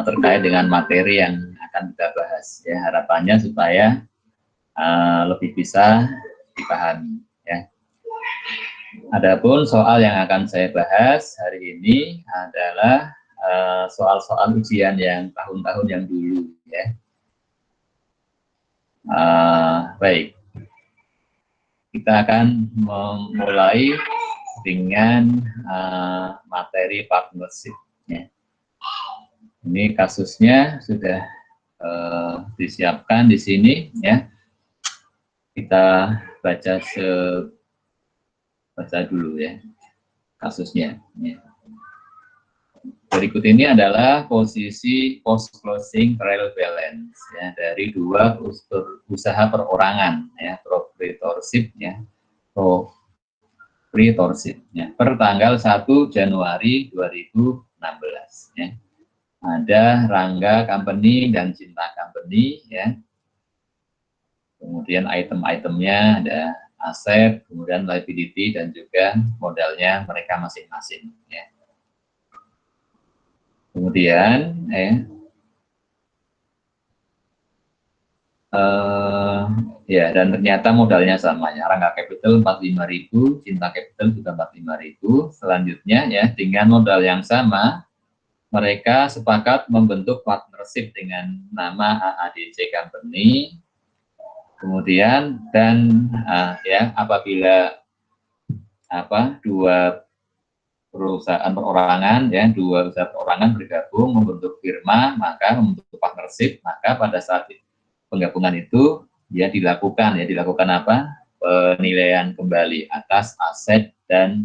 terkait dengan materi yang akan kita bahas. Ya, harapannya supaya lebih bisa dipahami. Ya. Adapun soal yang akan saya bahas hari ini adalah soal-soal ujian yang tahun-tahun yang dulu. Ya. Baik, kita akan memulai dengan materi partnership. Ya. Ini kasusnya sudah disiapkan di sini, ya. Kita baca dulu ya kasusnya. Ya. Berikut ini adalah posisi post closing trial balance ya dari dua usaha perorangan ya, proprietorship ya, proprietorship ya, per tanggal 1 Januari 2016 ya. Ada Rangga Company dan Cinta Company ya. Kemudian item-itemnya ada aset, kemudian liability dan juga modalnya mereka masing-masing ya. Kemudian ya, dan ternyata modalnya sama ya. Rangga Capital 45.000, Cinta Capital juga 45.000. Selanjutnya ya, dengan modal yang sama mereka sepakat membentuk partnership dengan nama AADC Company. Kemudian dan ya, apabila dua perusahaan perorangan ya, dua usaha perorangan bergabung membentuk firma, maka membentuk partnership, maka pada saat penggabungan itu ya dilakukan apa? Penilaian kembali atas aset dan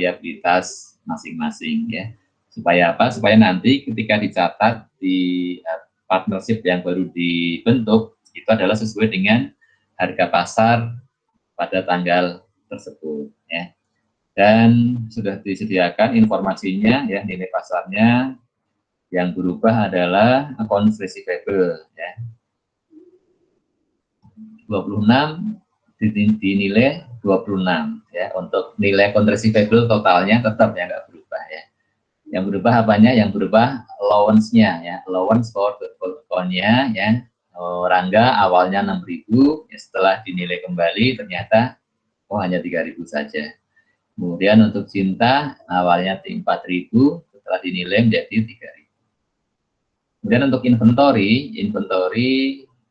liabilitas masing-masing ya. Supaya apa? Supaya nanti ketika dicatat di partnership yang baru dibentuk itu adalah sesuai dengan harga pasar pada tanggal tersebut ya. Dan sudah disediakan informasinya ya, nilai pasarnya. Yang berubah adalah accounts receivable ya. 26 dinilai 26 ya. Untuk nilai account receivable totalnya tetap ya, nggak berubah ya. Yang berubah apanya? Yang berubah allowance-nya ya, allowance for the account-nya ya. Rangga awalnya 6.000 ya, setelah dinilai kembali ternyata hanya 3.000 saja. Kemudian untuk Cinta awalnya 4.000, setelah dinilai menjadi 3.000. Kemudian untuk inventory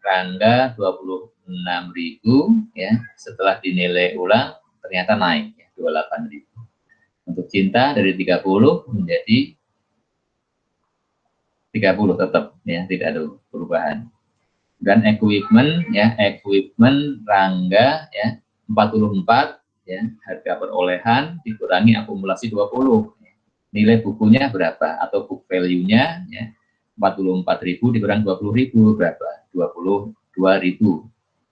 Rangga 26.000 ya, setelah dinilai ulang ternyata naik ya, 28.000. Untuk Cinta dari 30 menjadi 30 tetap ya, tidak ada perubahan. Dan equipment ya, equipment Rangga ya 44 ya, harga perolehan dikurangi akumulasi 20. Nilai bukunya berapa atau book value-nya ya, 44.000 dikurang 20.000 berapa? 22.000.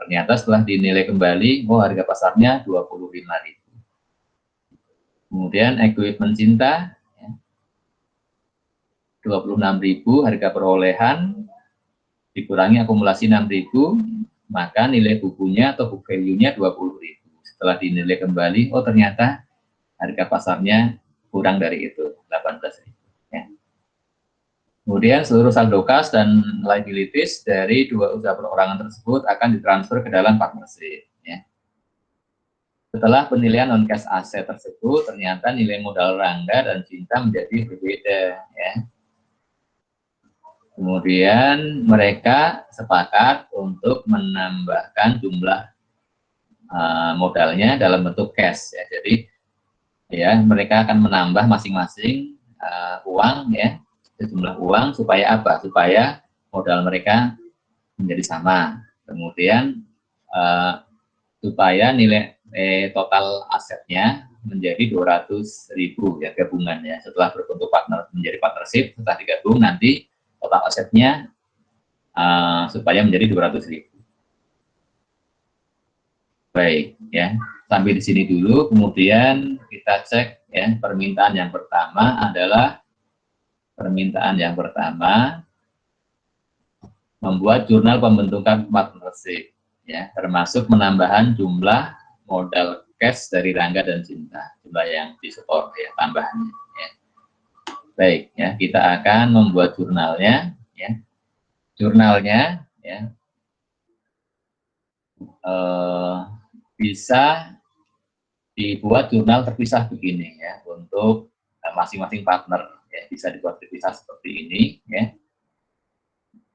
Ternyata setelah dinilai kembali, harga pasarnya 25.000. Kemudian equipment Cinta ya, 26.000 harga perolehan dikurangi akumulasi 6.000, maka nilai bukunya atau book value-nya 20.000. Setelah dinilai kembali, ternyata harga pasarnya kurang dari itu, 18.000. Ya. Kemudian seluruh saldo kas dan liabilities dari dua usaha perorangan tersebut akan ditransfer ke dalam partnership. Ya. Setelah penilaian non-cash aset tersebut, ternyata nilai modal Rangga dan Cinta menjadi berbeda. Ya. Kemudian mereka sepakat untuk menambahkan jumlah modalnya dalam bentuk cash ya. Jadi ya, mereka akan menambah masing-masing uang ya, sejumlah uang supaya apa? Supaya modal mereka menjadi sama. Kemudian supaya nilai total asetnya menjadi 200.000 ya, gabungan ya. Setelah berbentuk menjadi partnership, setelah digabung nanti total asetnya supaya menjadi 200.000. Baik ya, sampai di sini dulu. Kemudian kita cek ya, permintaan yang pertama adalah membuat jurnal pembentukan partnership ya, termasuk menambahkan jumlah modal cash dari Rangga dan Cinta, jumlah yang disetor ya, tambahannya ya. Baik, ya, kita akan membuat jurnalnya, ya. Jurnalnya, ya, bisa dibuat jurnal terpisah begini, ya, untuk masing-masing partner, ya, bisa dibuat terpisah seperti ini, ya.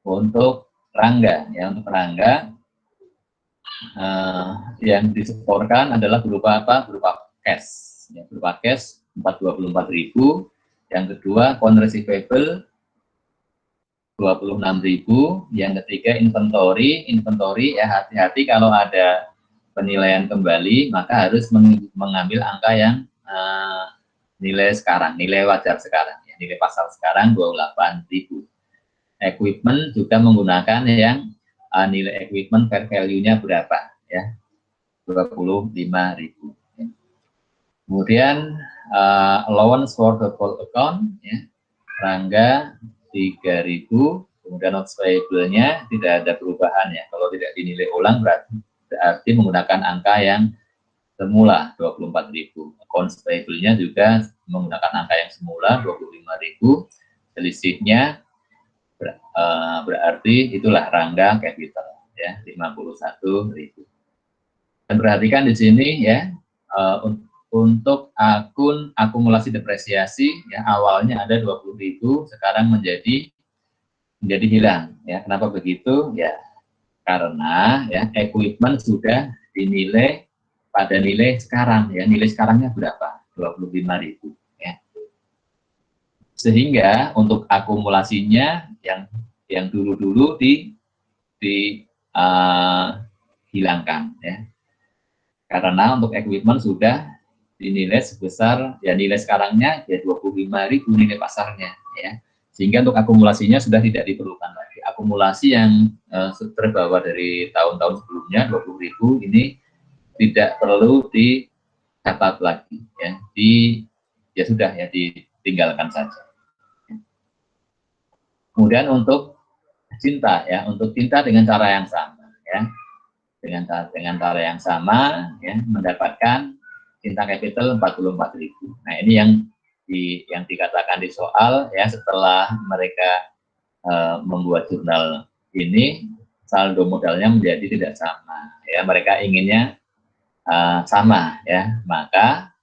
Untuk Rangga, ya, untuk Rangga, yang disetorkan adalah berupa apa? Berupa cash, ya, berupa cash 424.000. Yang kedua, account receivable 26.000. Yang ketiga, inventory ya, hati-hati kalau ada penilaian kembali, maka harus mengambil angka yang nilai sekarang, nilai wajar sekarang, ya, nilai pasar sekarang 28.000. Equipment juga menggunakan yang nilai equipment fair value-nya berapa, ya, 25.000. Ya. Kemudian allowance for the whole account, ya, Rangga 3.000, kemudian notes payable-nya tidak ada perubahan, ya. Kalau tidak dinilai ulang berarti menggunakan angka yang semula 24.000. Accounts payable-nya juga menggunakan angka yang semula 25.000. Selisihnya berarti itulah Rangga capital, ya, 51.000. Dan perhatikan di sini, ya, untuk akun akumulasi depresiasi, ya, awalnya ada 20.000, sekarang menjadi hilang, ya. Kenapa begitu? Ya, karena, ya, equipment sudah dinilai pada nilai sekarang, ya. Nilai sekarangnya berapa? 25.000, ya. Sehingga untuk akumulasinya yang dulu-dulu hilangkan, ya. Karena untuk equipment sudah dinilai sebesar, ya, nilai sekarangnya ya 25.000 nilai pasarnya, ya. Sehingga untuk akumulasinya sudah tidak diperlukan lagi. Akumulasi yang terbawa dari tahun-tahun sebelumnya 20.000 ini tidak perlu dicatat lagi, ya. Ya sudah, ya, ditinggalkan saja. Kemudian untuk cinta, ya, untuk cinta dengan cara yang sama, ya. Dengan cara yang sama, ya, mendapatkan cinta capital 44.000. Nah, ini yang dikatakan di soal, ya, setelah mereka membuat jurnal ini, saldo modalnya menjadi tidak sama, ya. Mereka inginnya sama, ya, maka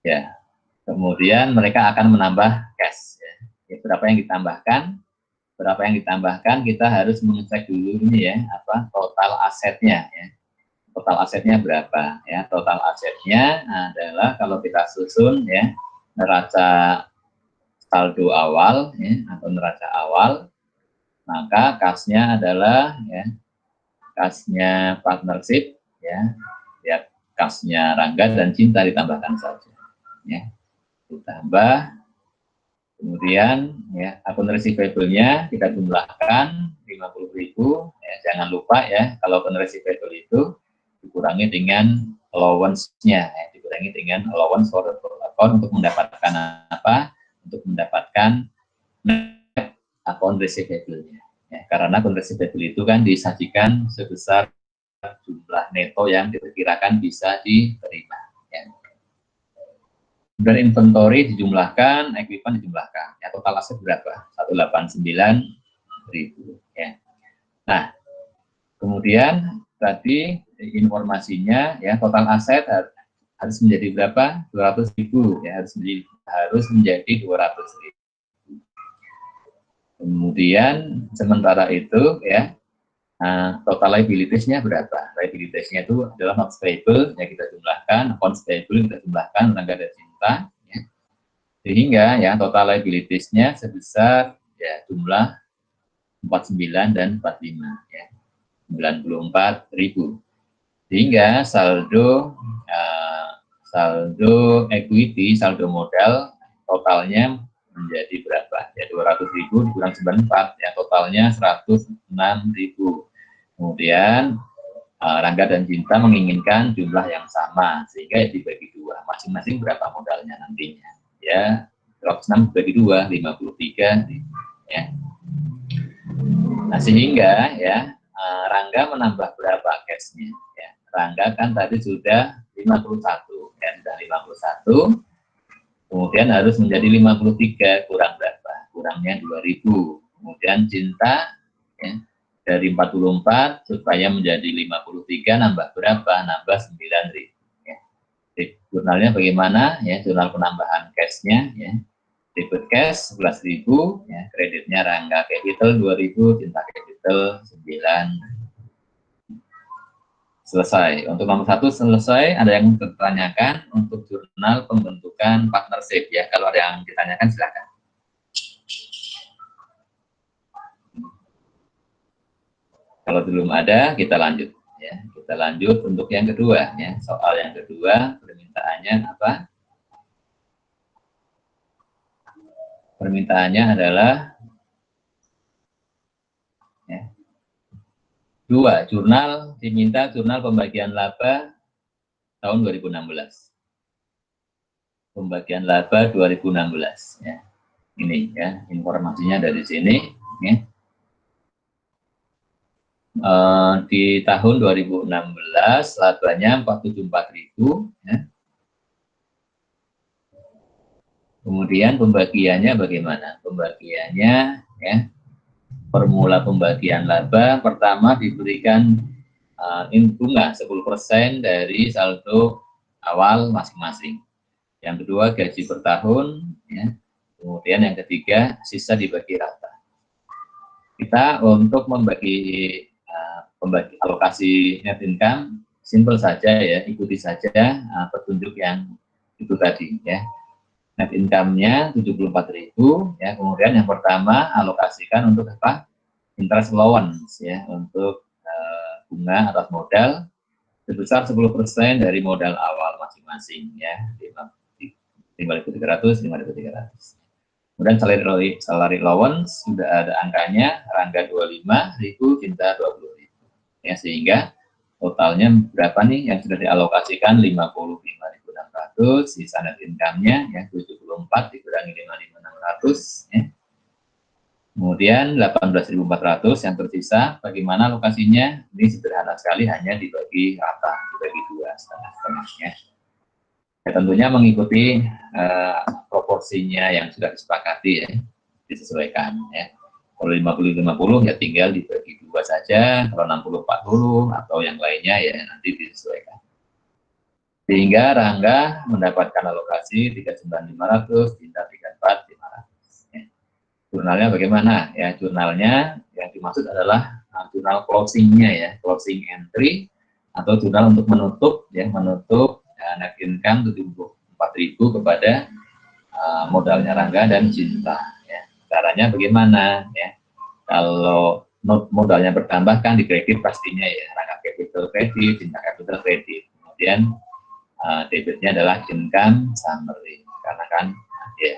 ya, kemudian mereka akan menambah cash, ya. Ya, berapa yang ditambahkan, kita harus mengecek dulu ini, ya, apa total asetnya, ya. Total asetnya berapa, ya? Total asetnya adalah kalau kita susun, ya, neraca saldo awal, ya, atau neraca awal, maka kasnya adalah, ya, kasnya partnership, ya, ya, kasnya Rangga dan Cinta ditambahkan saja, ya, ditambah. Kemudian, ya, akun receivable-nya kita jumlahkan 50.000, ya. Jangan lupa, ya, kalau akun receivable itu dikurangi dengan allowance-nya, ya, dikurangi dengan allowance for account untuk mendapatkan apa? Untuk mendapatkan akun receivable-nya, ya. Karena akun receivable itu kan disajikan sebesar jumlah neto yang diperkirakan bisa diterima, ya. Dan inventory dijumlahkan, equipment dijumlahkan, ya, total aset berapa? 189.000, ya. Nah, kemudian tadi informasinya, ya, total aset harus menjadi berapa? 200.000, ya, harus menjadi 200.000. Kemudian sementara itu, ya, total liabilities-nya berapa? Liabilities-nya itu adalah notes payable, ya, kita jumlahkan, accounts payable kita jumlahkan, Rangga dan Cinta, ya. Sehingga, ya, total liabilities-nya sebesar, ya, jumlah 49 dan 45, ya, 94.000. Sehingga saldo equity, saldo modal totalnya menjadi berapa? Ya, 200.000 dikurang 94, ya, totalnya 106.000. Kemudian Rangga dan Cinta menginginkan jumlah yang sama, sehingga dibagi dua, masing-masing berapa modalnya nantinya, ya, 106 dibagi 2, 53, ya. Nah, sehingga, ya, Rangga menambah berapa cashnya, ya. Rangga kan tadi sudah 51, ya, sudah 51, Kemudian harus menjadi 53, kurang berapa? Kurangnya 2000. Kemudian cinta ya, dari 44 supaya menjadi 53 nambah berapa? Nambah 9.000. Ya. Jurnalnya bagaimana? Ya, jurnal penambahan cashnya ya. Debit cash 11.000, ya, kreditnya Rangga Capital 2.000, Cinta Capital 9. Selesai. Untuk nomor 1 selesai. Ada yang ditanyakan untuk jurnal pembentukan partnership ya. Kalau ada yang ditanyakan silakan. Kalau belum ada, kita lanjut ya. Kita lanjut untuk yang kedua ya. Soal yang kedua, permintaannya apa? Permintaannya adalah ya, 2, jurnal diminta jurnal pembagian laba tahun 2016. Pembagian laba 2016 ya. Ini ya, informasinya dari sini ya. Di tahun 2016 labanya 474.000 ya. Kemudian pembagiannya bagaimana? Pembagiannya ya, formula pembagian laba pertama diberikan bunga 10% dari saldo awal masing-masing. Yang kedua gaji per tahun ya. Kemudian yang ketiga sisa dibagi rata. Kita untuk membagi alokasi net income simple saja ya, ikuti saja petunjuk yang itu tadi ya. Net income-nya 74.000 ya. Kemudian yang pertama alokasikan untuk apa? Interest allowance ya, untuk bunga atas modal sebesar 10% dari modal awal masing-masing ya. 5.300, 5.300. Kemudian salary allowance sudah ada angkanya, Rangga 25.000, Cinta 20.000. Ya, sehingga totalnya berapa nih yang sudah dialokasikan? 55.600, sisa net income-nya ya 74 dikurangi 55.600 ya. Kemudian 18.400 yang tersisa, bagaimana alokasinya? Ini sederhana sekali, hanya dibagi rata, dibagi 2 setengah-setengah ya. Ya, tentunya mengikuti proporsinya yang sudah disepakati ya, disesuaikan ya. Kalau 50-50 ya tinggal dibagi 2 saja, kalau 60-40 atau yang lainnya ya nanti disesuaikan. Sehingga Rangga mendapatkan alokasi 39.500, Cinta 34.500 ya. Jurnalnya bagaimana? Ya, jurnalnya yang dimaksud adalah jurnal closing-nya ya, closing entry atau jurnal untuk menutup ya, menutup net income 74.000 kepada modalnya Rangga dan Cinta ya. Caranya bagaimana ya? Kalau modalnya bertambah kan di kredit pastinya ya, Rangga Capital kredit, Cinta Capital kredit. Kemudian debitnya adalah income summary karena kan ya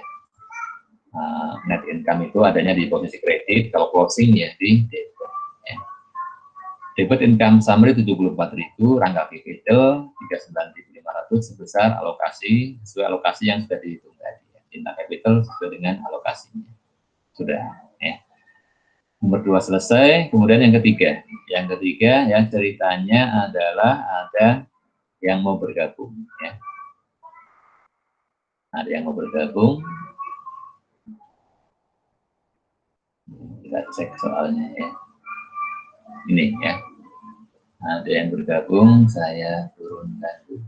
net income itu adanya di posisi kredit, kalau closing ya di debit ya. Debit income summary 74.000, Rangga Capital 39.500 sebesar alokasi sesuai alokasi yang sudah dihitung tadi ya. Cinta Capital sesuai dengan alokasinya. Sudah ya. Nomor 2 selesai. Kemudian yang ketiga. Yang ketiga ya, ceritanya adalah ada yang mau bergabung ya. Ada yang mau bergabung. Kita cek soalnya ya. Ini ya. Ada yang bergabung, saya turunkan dulu.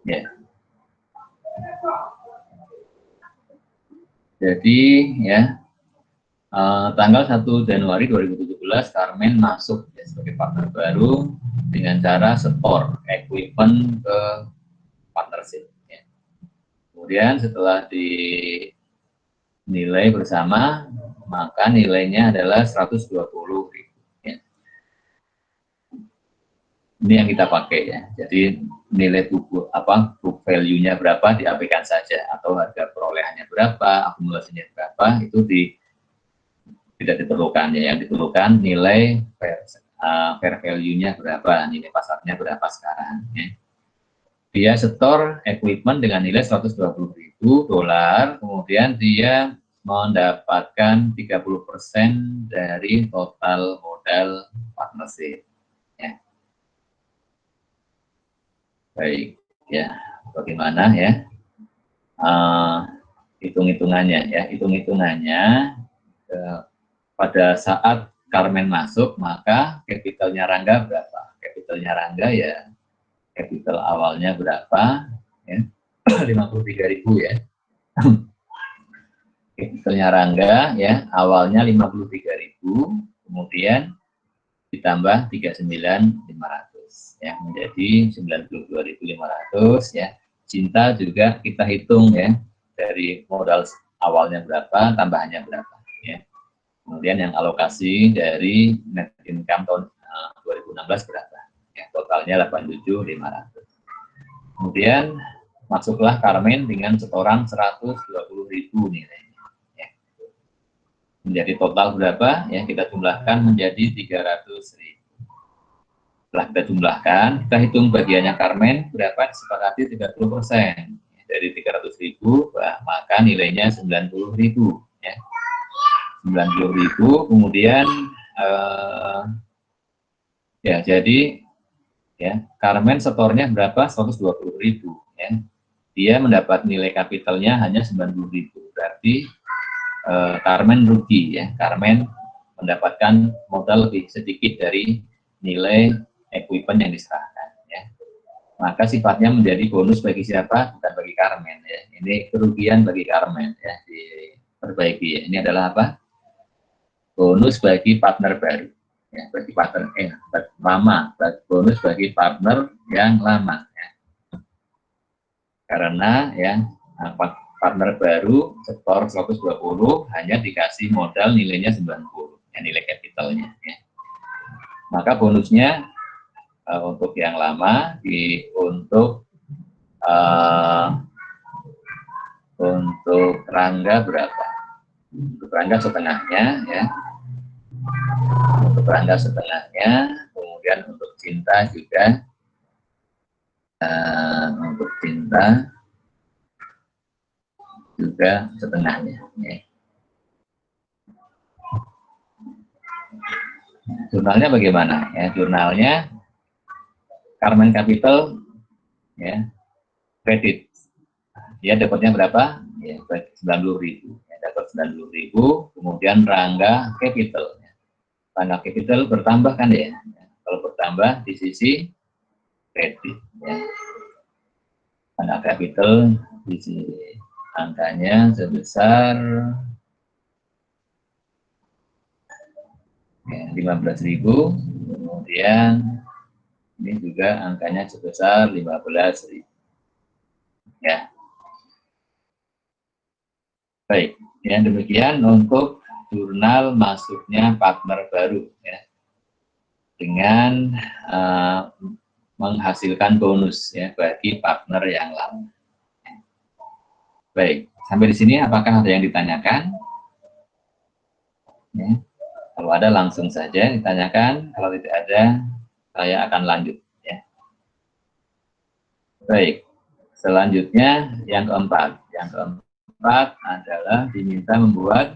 Ya. Jadi ya, tanggal 1 Januari 2017 Carmen masuk ya, sebagai partner baru dengan cara setor equipment ke partnership ya. Kemudian setelah dinilai bersama, maka nilainya adalah 120.000 ya. Ini yang kita pakai ya. Jadi nilai book value-nya berapa diabaikan saja, atau harga perolehannya berapa, akumulasinya berapa, itu tidak diperlukan ya. Yang diperlukan nilai fair value-nya berapa, nilai pasarnya berapa sekarang. Ya. Dia setor equipment dengan nilai 120.000 dolar, kemudian dia mendapatkan 30% dari total modal partnership. Ya. Baik, ya, bagaimana ya hitung-hitungannya ya, hitung-hitungannya pada saat Carmen masuk, maka capitalnya Rangga berapa? Capitalnya Rangga ya, capital awalnya berapa? Ya, 53.000 ya. Capitalnya Rangga ya, awalnya 53.000, kemudian ditambah 39.500 ya, menjadi 92.500 ya. Cinta juga kita hitung ya, dari modal awalnya berapa, tambahannya berapa ya. Kemudian yang alokasi dari net income tahun 2016 berapa? Ya, totalnya 87.500. Kemudian masuklah Carmen dengan setoran 120.000 nilainya. Ya. Menjadi total berapa? Ya, kita jumlahkan menjadi 300.000. Setelah kita jumlahkan, kita hitung bagiannya Carmen berapa, disepakati 30%. Dari 300.000, maka nilainya 90.000. Ya. 90.000, kemudian ya jadi ya Carmen setornya berapa, 120.000 ya. Dia mendapat nilai kapitalnya hanya 90.000, berarti Carmen rugi ya. Carmen mendapatkan modal lebih sedikit dari nilai equipment yang diserahkan ya. Maka sifatnya menjadi bonus bagi siapa? Bukan bagi Carmen ya. Ini kerugian bagi Carmen ya, diperbaiki ya. Ini adalah apa? Bonus bagi partner baru ya, bagi partner lama, bonus bagi partner yang lama ya. Karena ya partner baru setor 120 hanya dikasih modal nilainya 90 ya, nilai capitalnya ya. Maka bonusnya untuk yang lama untuk Rangga berapa? Untuk Rangga setengahnya ya. Untuk Rangga setengahnya, kemudian untuk Cinta juga, untuk Cinta juga setengahnya. Ya. Jurnalnya bagaimana? Ya, jurnalnya Carmen Capital, ya, kredit. Dia dapatnya berapa? Ya, 90.000. Ya, dapat 90.000. Kemudian Rangga Capital. Rangga Capital bertambah kan ya. Kalau bertambah di sisi kredit ya. Rangga Capital di sisi angkanya sebesar ya, 15.000, kemudian ini juga angkanya sebesar 15.000 ya. Baik, ya demikian untuk jurnal masuknya partner baru ya, dengan menghasilkan bonus ya bagi partner yang lama. Baik, sampai di sini apakah ada yang ditanyakan? Ya. Kalau ada langsung saja ditanyakan, kalau tidak ada saya akan lanjut. Ya. Baik, selanjutnya yang keempat. Yang keempat adalah diminta membuat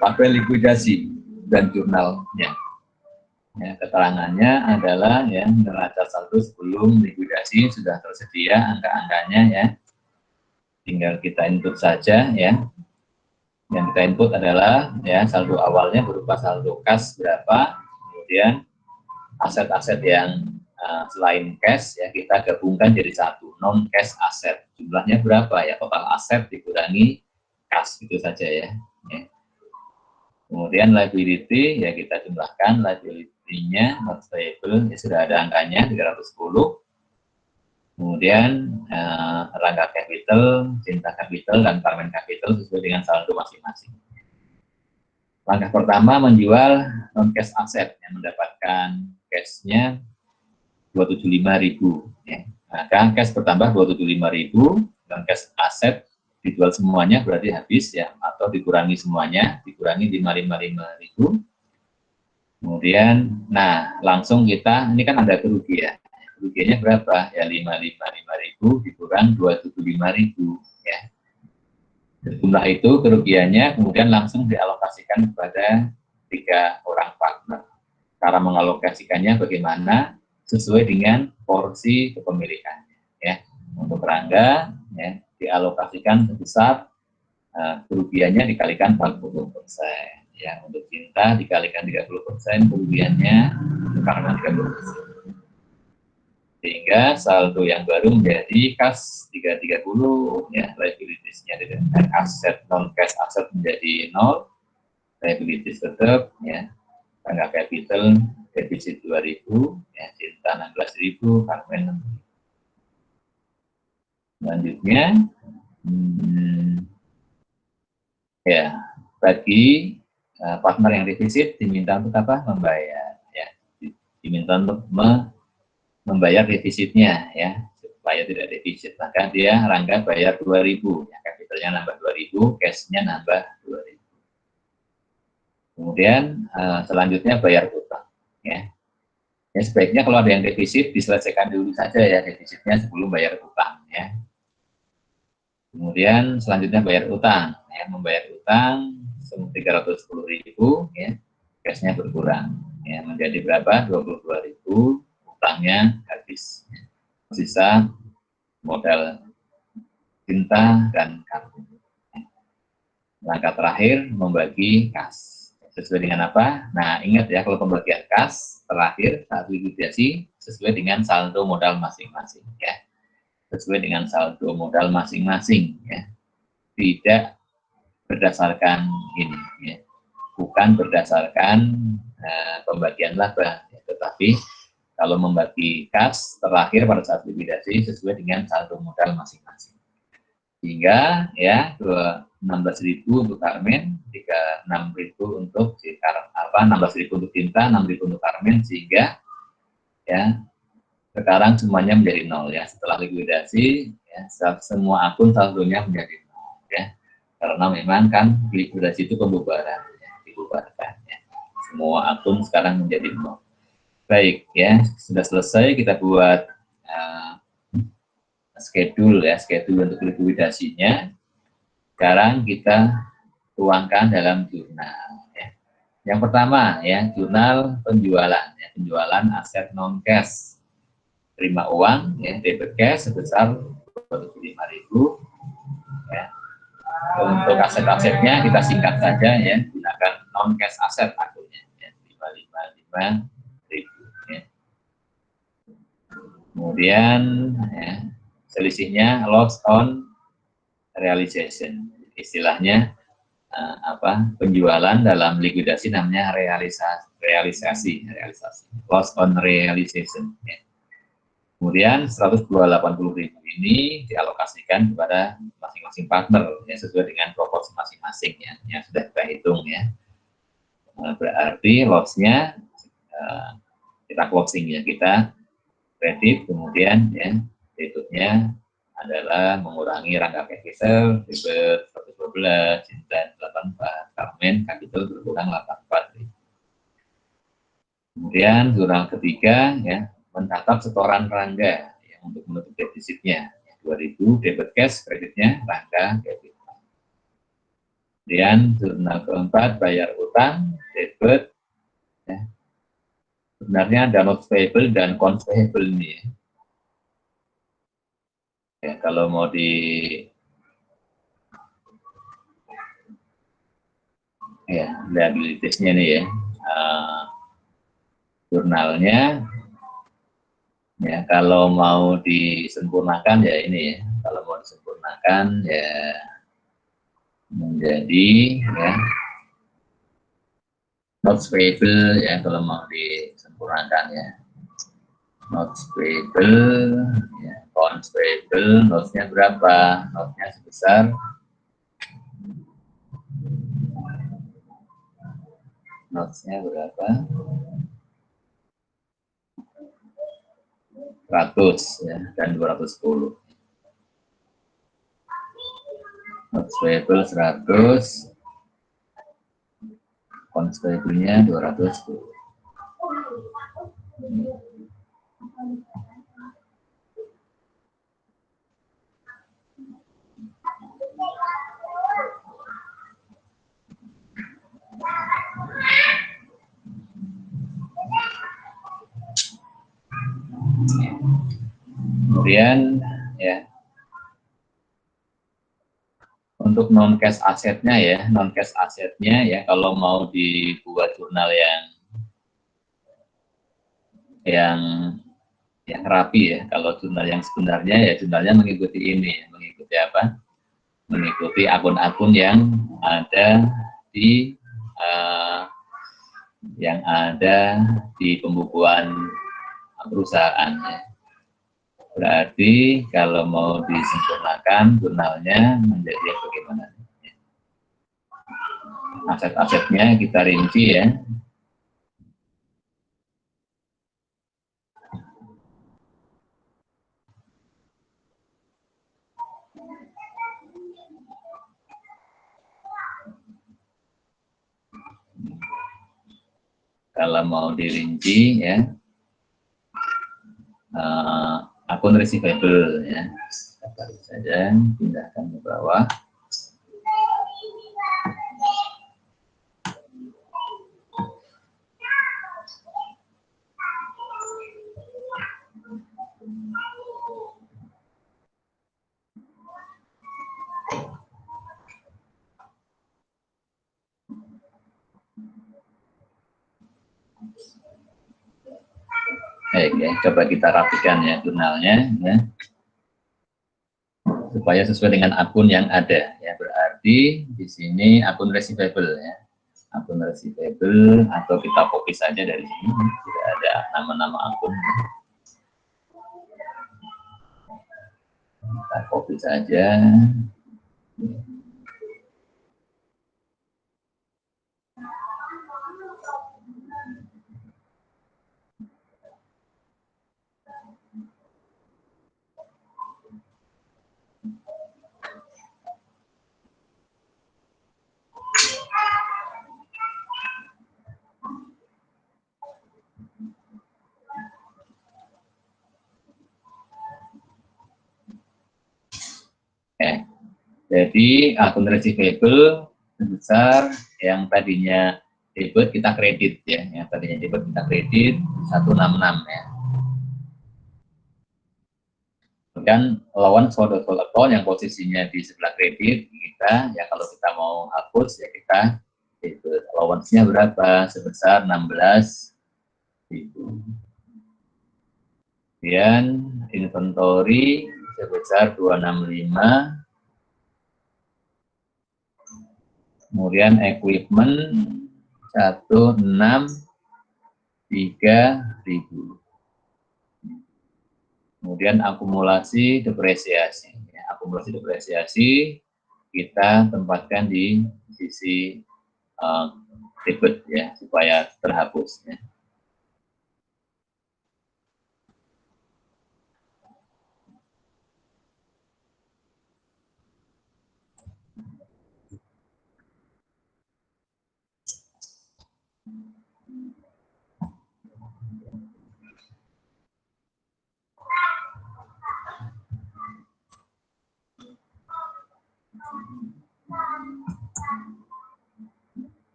tabel likuidasi dan jurnalnya. Ya, keterangannya adalah ya neraca saldo sebelum likuidasi sudah tersedia angka-angkanya ya. Tinggal kita input saja ya. Yang kita input adalah ya saldo awalnya berupa saldo kas berapa, kemudian aset-aset yang selain cash ya kita gabungkan jadi satu, non cash aset. Jumlahnya berapa ya, total aset dikurangi kas, itu saja ya. Kemudian liability ya kita jumlahkan liability-nya not stable ya sudah ada angkanya 310. Kemudian Rangga Capital, Cinta Capital, dan Carmen Capital sesuai dengan saldo masing-masing. Langkah pertama menjual non-cash aset yang mendapatkan cash-nya 275.000. Ya. Maka cash bertambah 275.000, non-cash aset dijual semuanya berarti habis ya, atau dikurangi semuanya, dikurangi 555.000. Kemudian, nah langsung kita, ini kan ada kerugian. Kerugiannya berapa? Ya 555.000 dikurang 275.000 ya. Jumlah itu kerugiannya kemudian langsung dialokasikan kepada 3 orang partner. Cara mengalokasikannya bagaimana? Sesuai dengan porsi kepemilikannya ya. Untuk Rangga ya, dialokasikan sebesar kerugiannya dikalikan 40%. Ya, untuk Cinta dikalikan 30%, kerugiannya karena 30%. Sehingga saldo yang baru menjadi kas 330, ya, liabilities-nya dengan aset non cash aset menjadi 0, liabilities tetap, ya, tangga capital defisit 2.000, ya, Cinta 16.000, Carmen 6.000. Selanjutnya, ya, bagi partner yang defisit diminta untuk apa? Membayar, ya, diminta untuk membayar defisitnya, ya, supaya tidak defisit. Maka dia Rangga bayar 2.000, ya, kapitalnya nambah 2.000, cashnya nambah 2.000. Kemudian selanjutnya bayar utang, ya. Ya, sebaiknya kalau ada yang defisit diselesaikan dulu saja ya defisitnya sebelum bayar utang, ya. Kemudian selanjutnya bayar utang, ya, membayar utang 310.000, ya, cashnya berkurang, ya, menjadi berapa? 22.000, utangnya habis, sisa modal Cinta dan kartu. Langkah terakhir membagi kas sesuai dengan apa? Nah, ingat ya, kalau pembagian kas terakhir saat likuidasi sesuai dengan saldo modal masing-masing, ya, sesuai dengan saldo modal masing-masing, ya, tidak berdasarkan ini, ya, bukan berdasarkan pembagian laba, ya, tetapi kalau membagi kas terakhir pada saat likuidasi sesuai dengan saldo modal masing-masing. Sehingga ya 16.000 untuk Carmen, 36.000 untuk Cinta, 16.000 untuk Cinta, 6.000 untuk Carmen, sehingga ya sekarang semuanya menjadi 0 ya. Setelah likuidasi ya, semua akun saldonya menjadi 0 ya. Karena memang kan likuidasi itu pembubaran ya, dibubarkan ya. Semua akun sekarang menjadi 0. Baik ya, sudah selesai kita buat schedule ya, schedule untuk likuidasinya. Sekarang kita tuangkan dalam jurnal. Ya. Yang pertama ya, jurnal penjualan, ya, penjualan aset non cash, terima uang ya, debit cash sebesar 25.000. Ya. Untuk aset-asetnya kita singkat saja ya, gunakan non cash aset akunnya ya, 555.000. Ya. Kemudian ya, selisihnya loss on realization, istilahnya penjualan dalam likuidasi namanya realisasi loss on realization ya. Kemudian 180.000 ini dialokasikan kepada masing-masing partner ya, sesuai dengan proporsi masing-masing ya, yang sudah kita hitung ya. Berarti loss-nya kita closing ya, kita kredit, kemudian ya debitnya adalah mengurangi Rangga capital, debit 112, Cinta 84, Carmen capital berkurang 84. Kemudian jurnal ketiga ya, mencatat setoran Rangga yang untuk menutup defisitnya 2.000 debit cash, kreditnya Rangga capital. Kemudian jurnal keempat bayar utang, debit ya. Sebenarnya ada notes payable dan accounts payable ini ya. Ya, kalau mau di ya liabilities-nya nih ya, jurnalnya ya, kalau mau disempurnakan ya ini ya, kalau mau disempurnakan ya menjadi ya notes payable ya, kalau mau disempurnakan ya notes payable ya, accounts payable, notes-nya berapa? Notes-nya sebesar notes-nya berapa? 100 ya, dan 210. Notes payable 100, accounts payable-nya 210. Kemudian ya, untuk non cash asetnya ya, non cash asetnya ya, kalau mau dibuat jurnal yang rapi ya, kalau jurnal yang sebenarnya ya jurnalnya mengikuti ini, mengikuti apa? Mengikuti akun-akun yang ada di pembukuan perusahaan ya. Berarti kalau mau disempurnakan jurnalnya menjadi bagaimana? Aset-asetnya kita rinci ya. Kalau mau dirinci ya, akun receivable ya, tarik saja, pindahkan ke bawah. Baik ya, coba kita rapikan ya jurnalnya ya, supaya sesuai dengan akun yang ada ya. Berarti di sini akun receivable ya, akun receivable, atau kita copy saja dari sini, tidak ada nama-nama akun, kita copy saja. Jadi akun receivable sebesar yang tadinya debit kita kredit ya, yang tadinya debit kita kredit 166 ya. Kemudian allowance for total account yang posisinya di sebelah kredit kita ya, kalau kita mau hapus ya kita debit. Allowance-nya berapa? Sebesar 16.000. Kemudian inventory sebesar 265. Kemudian equipment 163.000. Kemudian akumulasi depresiasi. Ya, akumulasi depresiasi kita tempatkan di sisi debit ya, supaya terhapus ya.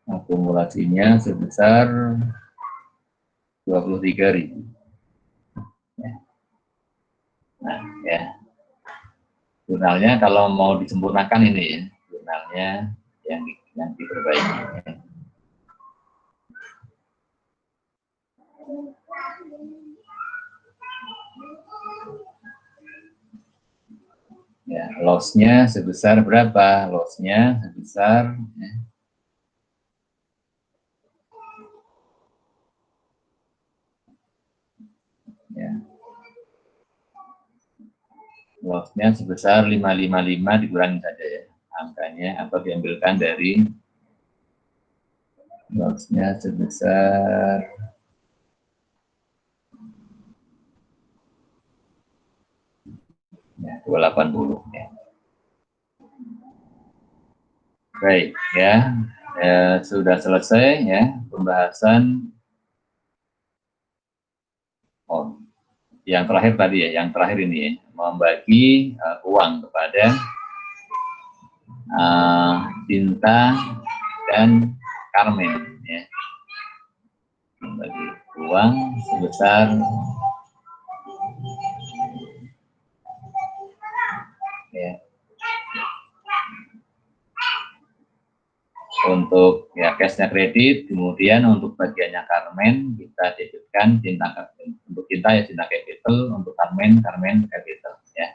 Akumulasinya sebesar 23.000. Ya. Nah, ya. Jurnalnya kalau mau disempurnakan ini ya, jurnalnya yang diperbaiki. Ya, loss-nya sebesar berapa? Loss-nya sebesar ya, loss-nya sebesar 555, dikurangi saja ya angkanya, atau diambilkan dari loss-nya sebesar ya, 280 ya. Baik ya, sudah selesai ya pembahasan Oh, yang terakhir tadi ya, yang terakhir ini ya, membagi uang kepada Cinta dan Carmen ya, membagi uang sebesar ya, untuk ya cashnya kredit, kemudian untuk bagiannya Carmen kita debitkan Cinta, untuk Cinta ya Cinta Capital, untuk Carmen Capital ya.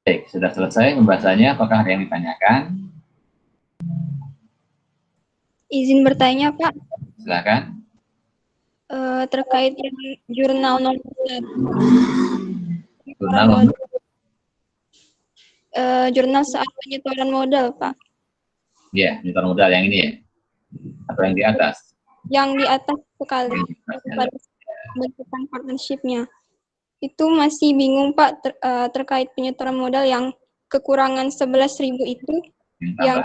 Baik, sudah selesai pembahasannya. Apakah ada yang ditanyakan? Izin bertanya, Pak. Silakan. Terkait yang jurnal nomor 1. Jurnal saat penyetoran modal, Pak. Ya, penyetoran modal yang ini ya? Atau yang di atas? Yang di atas sekali. Pada bentukan partnership-nya. Itu masih bingung, Pak, terkait penyetoran modal yang kekurangan 11.000 itu. Yang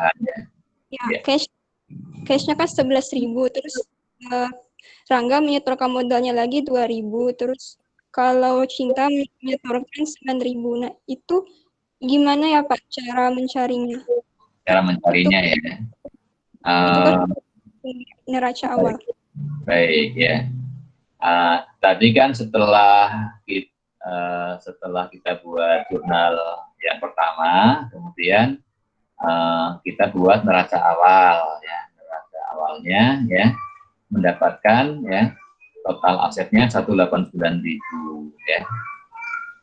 ya. Cash-nya kan 11.000, terus Rangga menyetorkan modalnya lagi 2.000, terus kalau Cinta menyetorkan 9.000. Nah, itu gimana ya Pak cara mencarinya? Cara mencarinya ya. Itu kan neraca awal. Baik ya. Tadi kan setelah kita buat jurnal yang pertama, kemudian kita buat neraca awal ya. Neraca awalnya ya mendapatkan ya total asetnya 189.000 ya.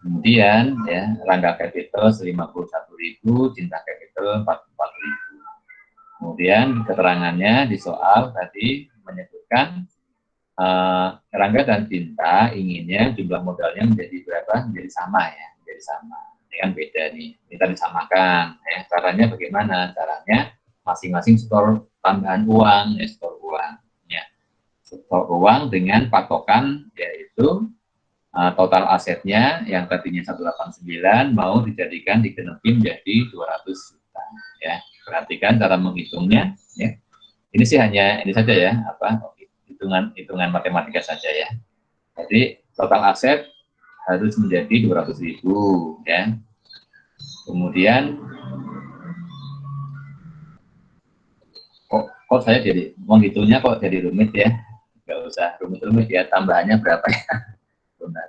Kemudian ya Rangga Capital 51.000, Cinta Capital 44.000. Kemudian keterangannya di soal tadi menyebutkan Rangga dan Cinta inginnya jumlah modalnya menjadi berapa? Menjadi sama ya, menjadi sama. Ini kan beda nih, kita disamakan. Ya. Caranya bagaimana? Caranya masing-masing setor tambahan uang, ya setor uang. Ya. Setor uang dengan patokan yaitu total asetnya yang tadinya 189 mau dijadikan digenepi menjadi 200 juta. Ya. Perhatikan cara menghitungnya. Ya. Ini sih hanya ini saja ya, hitungan matematika saja ya. Jadi total aset harus menjadi 200.000 ya. Kemudian kok saya jadi menghitungnya kok jadi rumit ya. Nggak usah rumit-rumit ya, tambahannya berapa ya. Benar.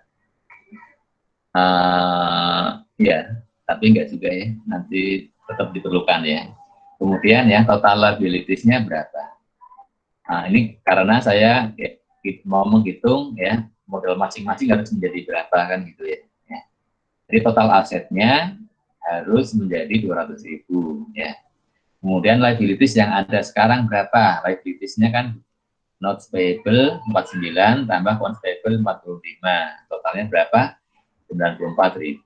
Ya, tapi enggak juga ya, nanti tetap diperlukan ya. Kemudian ya total liabilities-nya berapa. Nah ini karena saya mau menghitung ya modal masing-masing harus menjadi berapa kan gitu ya. Jadi total asetnya harus menjadi 200.000 ya. Kemudian liabilities yang ada sekarang berapa? Liabilities-nya kan notes payable 49 tambah accounts payable 45. Totalnya berapa? 94.000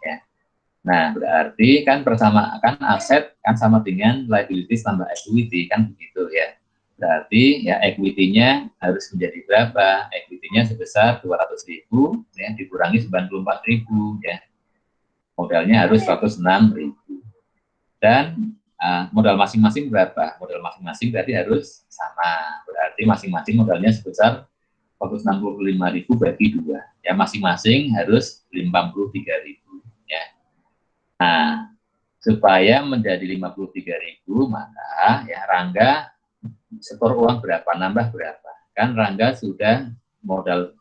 ya. Nah, berarti kan persamaan aset kan sama dengan liabilities tambah equity kan begitu ya. Berarti ya equity-nya harus menjadi berapa? Equity-nya sebesar 200.000 ya dikurangi 94.000 ya. Modalnya harus 106.000. Dan modal masing-masing berapa? Modal masing-masing berarti harus sama. Berarti masing-masing modalnya sebesar 165.000 bagi 2. Ya masing-masing harus 53.000 ya. Nah, supaya menjadi 53.000 maka ya Rangga setor uang berapa? Nambah berapa? Kan Rangga sudah modal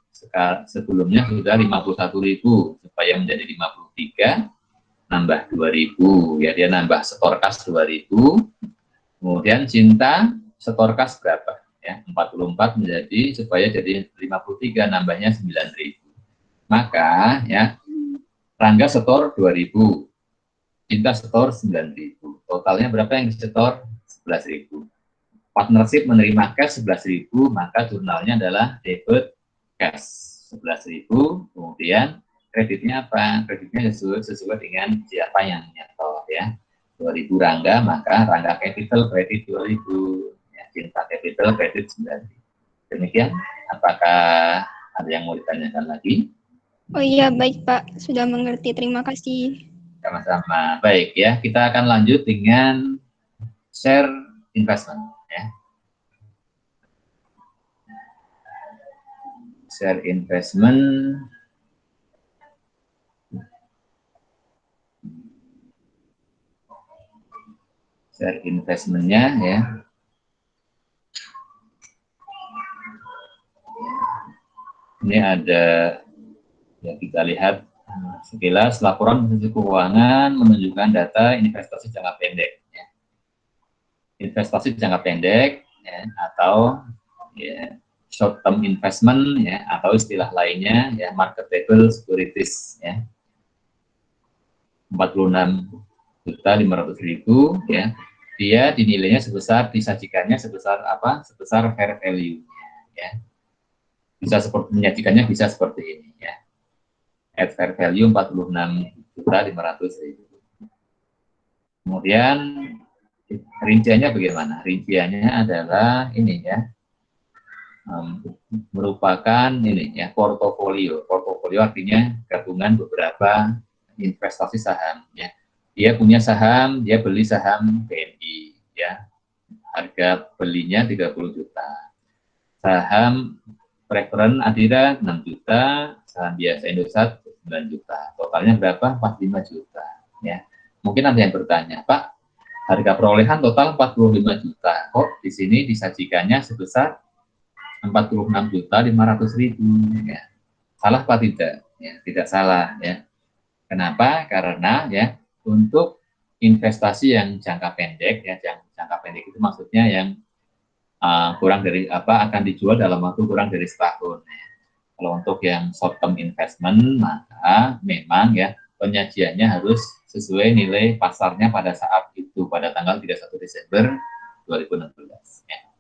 sebelumnya sudah 51.000 supaya menjadi 53 nambah 2.000 ya, dia nambah setor kas 2.000. Kemudian Cinta setor kas berapa ya, 44 menjadi supaya jadi 53 nambahnya 9.000. Maka ya Rangga setor 2.000, Cinta setor 9.000, totalnya berapa yang disetor? 11.000. Partnership menerima cash 11.000, maka jurnalnya adalah debit cash 11.000. Kemudian kreditnya apa? Kreditnya sesuai dengan siapa yang nyetor ya. 2.000 Rangga, maka Rangga Capital kredit 2.000, ya, Cinta Capital kredit 9.000. Demikian, apakah ada yang mau ditanyakan lagi? Oh iya, baik Pak, sudah mengerti. Terima kasih. Sama-sama. Baik ya, kita akan lanjut dengan share investment ya. share investment. Share investmentnya ya. Ini ada, ya kita lihat sekilas laporan posisi keuangan menunjukkan data investasi jangka pendek. Ya. Investasi jangka pendek ya, atau ya, short term investment ya, atau istilah lainnya ya marketable securities ya. 46.500.000 ya. Dia dinilainya sebesar, disajikannya sebesar apa? Sebesar fair value ya. Bisa seperti menyajikannya bisa seperti ini ya. At fair value 46.500.000. Kemudian rinciannya bagaimana? Rinciannya adalah ini ya. Merupakan ini ya, portofolio. Portofolio artinya gabungan beberapa investasi saham ya. Dia punya saham, dia beli saham BNI ya. Harga belinya 30 juta. Saham Preference Adira 6 juta, saham biasa Indosat 9 juta. Totalnya berapa? 45 juta ya. Mungkin ada yang bertanya, Pak, harga perolehan total 45 juta. Kok di sini disajikannya sebesar 46.500.000 ya. Salah apa tidak? Ya, tidak salah ya. Kenapa? Karena ya untuk investasi yang jangka pendek ya, jangka pendek itu maksudnya yang kurang dari apa akan dijual dalam waktu kurang dari setahun. Ya. Kalau untuk yang short term investment maka memang ya penyajiannya harus sesuai nilai pasarnya pada saat itu pada tanggal 31 Desember 2016. Ya.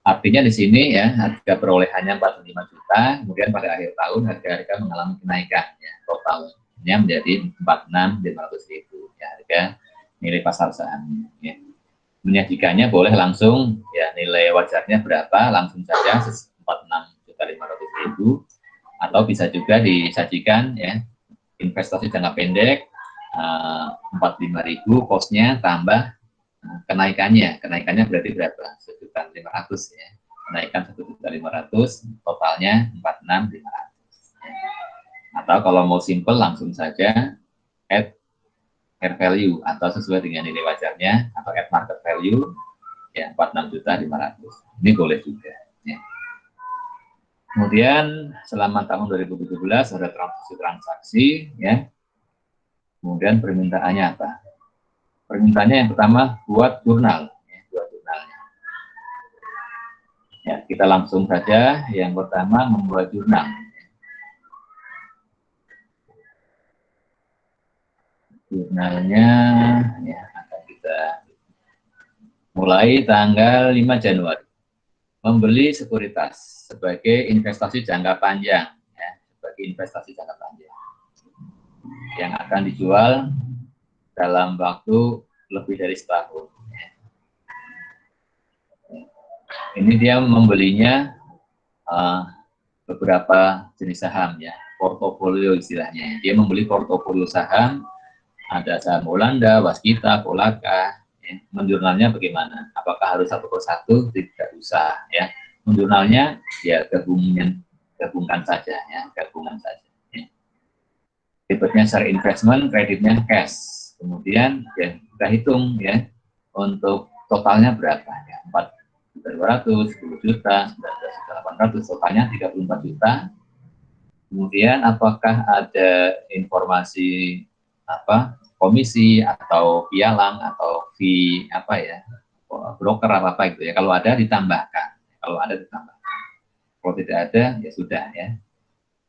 Artinya di sini ya harga perolehannya 45 juta, kemudian pada akhir tahun harga-harga mengalami kenaikan ya, totalnya menjadi 46.500.000 ya harga nilai pasar sahamnya. Ya. Menyajikannya boleh langsung ya nilai wajarnya berapa langsung saja 46.500.000 atau bisa juga disajikan ya investasi jangka pendek 45.000 kosnya tambah kenaikannya berarti berapa? 1.500.000 ya. Kenaikan 1.500.000 totalnya 46.500. Atau kalau mau simple langsung saja add fair value atau sesuai dengan nilai wajarnya atau add market value ya 46.500.000. Ini boleh juga ya. Kemudian selama tahun 2017 ada transaksi ya. Kemudian permintaannya apa? Permintaannya yang pertama buat jurnal, ya, buat jurnalnya. Ya, kita langsung saja. Yang pertama membuat jurnal. Jurnalnya ya akan kita mulai tanggal 5 Januari. Membeli sekuritas sebagai investasi jangka panjang, ya, sebagai investasi jangka panjang yang akan dijual dalam waktu lebih dari setahun. Ini dia membelinya beberapa jenis saham ya, portofolio istilahnya. Dia membeli portofolio saham, ada saham Holanda, Waskita, Polaka. Ya. Menjurnalnya bagaimana? Apakah harus satu persatu? Tidak usah ya. Menjurnalnya ya gabungkan saja ya, gabungan saja. Ya. Tipenya share investment, kreditnya cash. Kemudian ya kita hitung ya untuk totalnya berapa ya 4.200, 10 juta, 19.800, totalnya 34 juta. Kemudian apakah ada informasi apa komisi atau pialang atau fee apa ya broker apa gitu ya, kalau ada ditambahkan, kalau tidak ada ya sudah ya,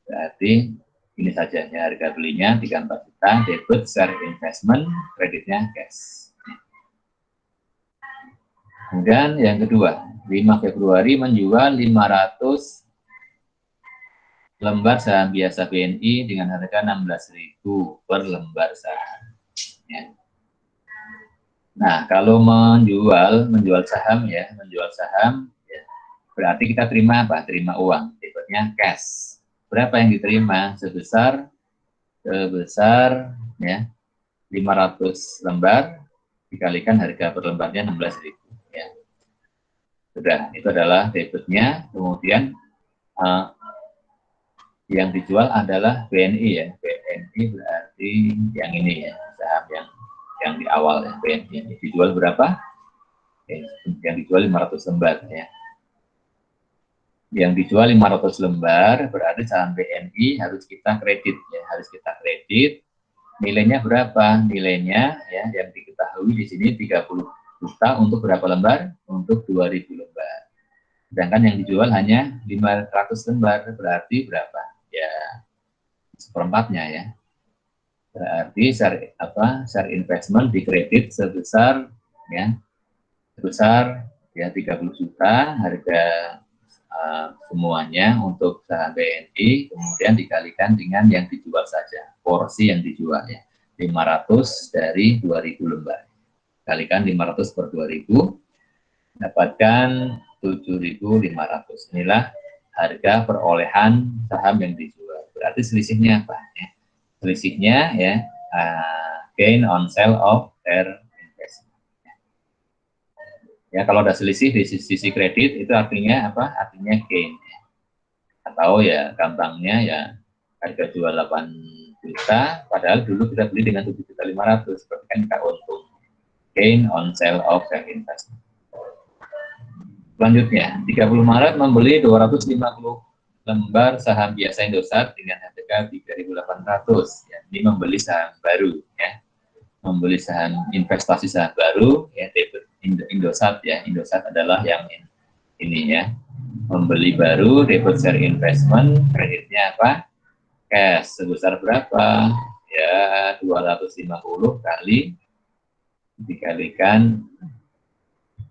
berarti ini saja ya harga belinya 34 juta, debit share investment, kreditnya cash. Kemudian yang kedua, 5 Februari menjual 500 lembar saham biasa BNI dengan harga 16.000 per lembar saham. Ya. Nah, kalau menjual saham ya, berarti kita terima apa? Terima uang, debitnya cash. Berapa yang diterima? Sebesar ya 500 lembar dikalikan harga per lembarnya 16.000 ya. Sudah, itu adalah debitnya. Kemudian yang dijual adalah BNI ya. BNI berarti yang ini ya, saham yang di awal ya, BNI. Dijual berapa? Yang dijual 500 lembar ya. Yang dijual 500 lembar berarti saham BNI harus kita kredit ya, harus kita kredit. Nilainya berapa? Nilainya ya yang diketahui di sini 30 juta untuk berapa lembar? Untuk 2000 lembar. Sedangkan yang dijual hanya 500 lembar, berarti berapa? Ya, seperempatnya ya. Berarti share investment dikredit sebesar ya 30 juta harga semuanya untuk saham BNI, kemudian dikalikan dengan yang dijual saja, porsi yang dijual ya, 500 dari 2000 lembar. Kalikan 500 per 2000, dapatkan 7.500. Inilah harga perolehan saham yang dijual. Berarti selisihnya apa? Ya? Selisihnya ya gain on sale of their investment. Ya, kalau ada selisih di sisi kredit itu artinya apa? Artinya gain. Ya. Atau ya gampangnya ya harga jual 8 juta, padahal dulu kita beli dengan 7.500.000, berarti kan kita untung. Gain on sale of their investment. Selanjutnya, 30 Maret membeli 250 lembar saham biasa Indosat dengan harga 3.800. Ya, ini membeli saham baru ya. Membeli saham investasi saham baru ya, Indosat ya. Indosat adalah yang ini ya. Membeli baru, debit share investment, kreditnya apa? Cash sebesar berapa? Ya, 250 kali dikalikan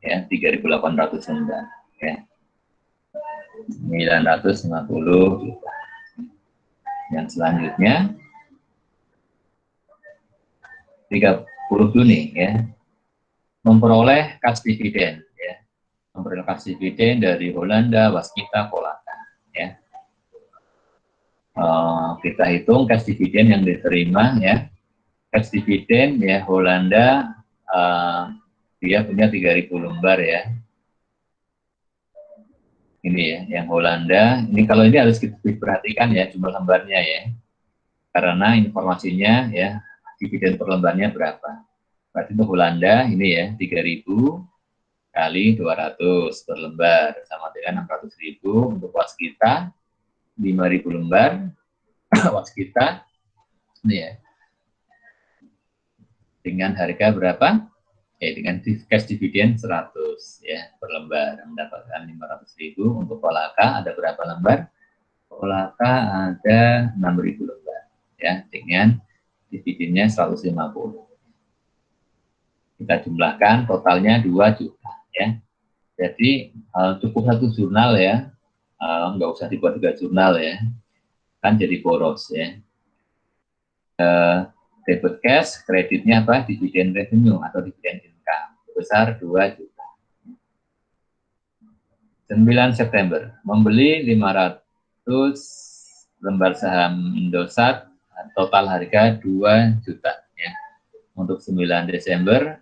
ya 3.800 lembar ya 950 juta. Yang selanjutnya 30 Juni ya, memperoleh kas dividen ya, memperoleh kas dividen dari Holanda, Waskita, Polaka ya. Kita hitung kas dividen yang diterima ya, kas dividen ya Holanda dia punya 3.000 lembar ya. Ini ya, yang Holanda. Ini kalau ini harus kita perhatikan ya jumlah lembarnya ya. Karena informasinya ya dividen per lembarnya berapa. Berarti untuk Holanda ini ya 3.000 kali 200 per lembar sama dengan 600.000. Untuk Waskita 5.000 lembar. Waskita ini ya. Dengan harga berapa? Ya, dengan cash dividen 100 ya per lembar, mendapatkan 500.000. Untuk Polaka ada berapa lembar? Polaka ada 6.000 lembar ya, dengan dividennya 150. Kita jumlahkan totalnya 2 juta ya. Jadi cukup satu jurnal ya, nggak usah dibuat 3 jurnal ya, kan jadi boros ya. Debit cash, kreditnya apa? Dividen revenue atau dividen income sebesar 2 juta. 9 September membeli 500 lembar saham Indosat, total harga 2 juta ya. Untuk 9 Desember